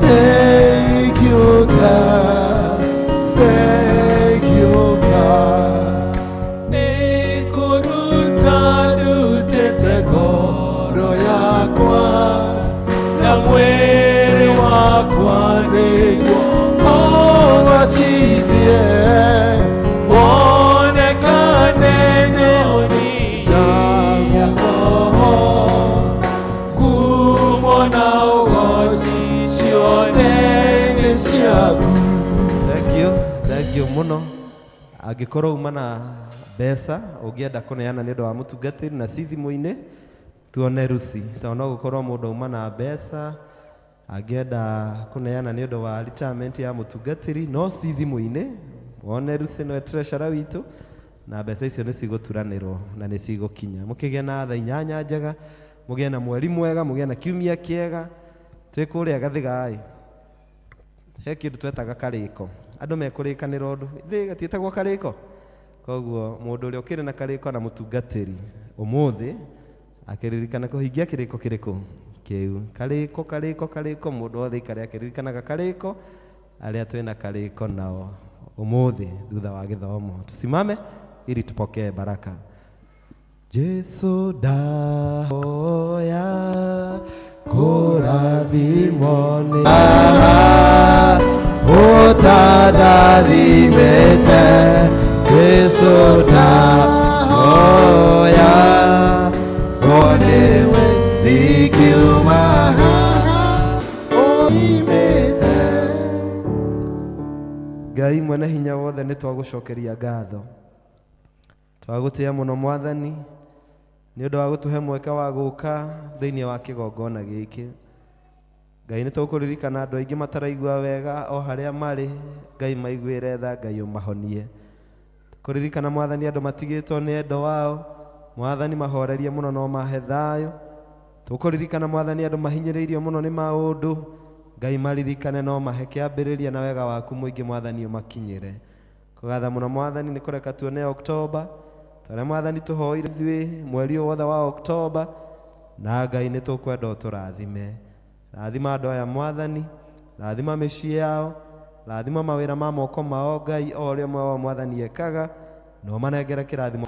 nĩikĩũka nĩkũruta ndutĩte ngoro yakwa na mwĩrĩ wakwa nĩguo ũgacithie wonekane nĩ njagũoho ngumo na ũgoci ciothe-inĩ ciaku. Thank you mũno. Angĩkorwo uma na mbeca ũngĩenda kũneana nĩ ũndũ wa mũtungatĩri na si thimũ-inĩ tuone ruci, tondũ no gũkorwo mũndũ uma na mbeca angĩenda kũneana nĩ ũndũ wa retirement ya mũtungatĩri no si thimũ-inĩ, wone ruci no treasurer witũ na mbeca icio nĩ cigũturanĩrwo na nĩ cigũkinya. Mũkĩgĩa na thaa inyanya njega, mũgĩe na mweri mwega, mũgĩe na kiumia kĩega. Twĩ kũrĩa Gathiga he kĩndũ twetaga karĩko, andũ mekũrĩkanĩra ũndũ ithĩ gatiĩtagwo karĩko. Koguo mũndũ ũrĩa ũkĩrĩ na karĩko na mũtungatĩri ũmũthĩ akĩririkana kũhingia kĩrĩko kĩrĩkũ kĩu. Karĩko mũndũ wothe ikarĩa akĩririkanaga karĩko arĩa twĩna karĩko nao ũmũthĩ thutha wa gĩthomo. Tusimame ili tupokee baraka. Jesu ndahoya kũrathimwo nĩ ũtandathimĩte. Jesu ndahoya woniwe thikiuma oimĩte. Ngai mwene hinya wothe nĩ twagũcokeria ngatho, twagũtĩa mũno Mwathani nĩ ũndũ wa gũtũhe mweka wa gũka thĩinĩ wa kĩgongona gĩkĩ. Ngai nĩ tũkũririkana andũ aingĩ mataraigua wega o harĩa marĩ, Ngai maiguĩre tha, Ngai ũmahonie. Kũririkana Mwathani andũ matigĩtwo nĩ endo wao, Mwathani mahorerie mũno no mahe thayũ. Tũkũririkana Mwathani andũ mahinyĩrĩirio mũno nĩ maũndũ, Ngai maririkane no mahe kĩambĩrĩria na wega waku mũingĩ Mwathani ũmakinyĩre. Kũgatha mũno Mwathani nĩ kũreka tuone Oktoba, tũrĩa Mwathani tũhoire ithuĩ mweri wothe wa Oktoba, na Ngai nĩ tũkwenda ũtũrathime. Rathima andũ aya Mwathani, rathima mĩciĩ yao, rathima mawĩra ma moko mao Ngai o ũrĩa ũmwe wao Mwathani ekaga, no manengere kĩrathimo.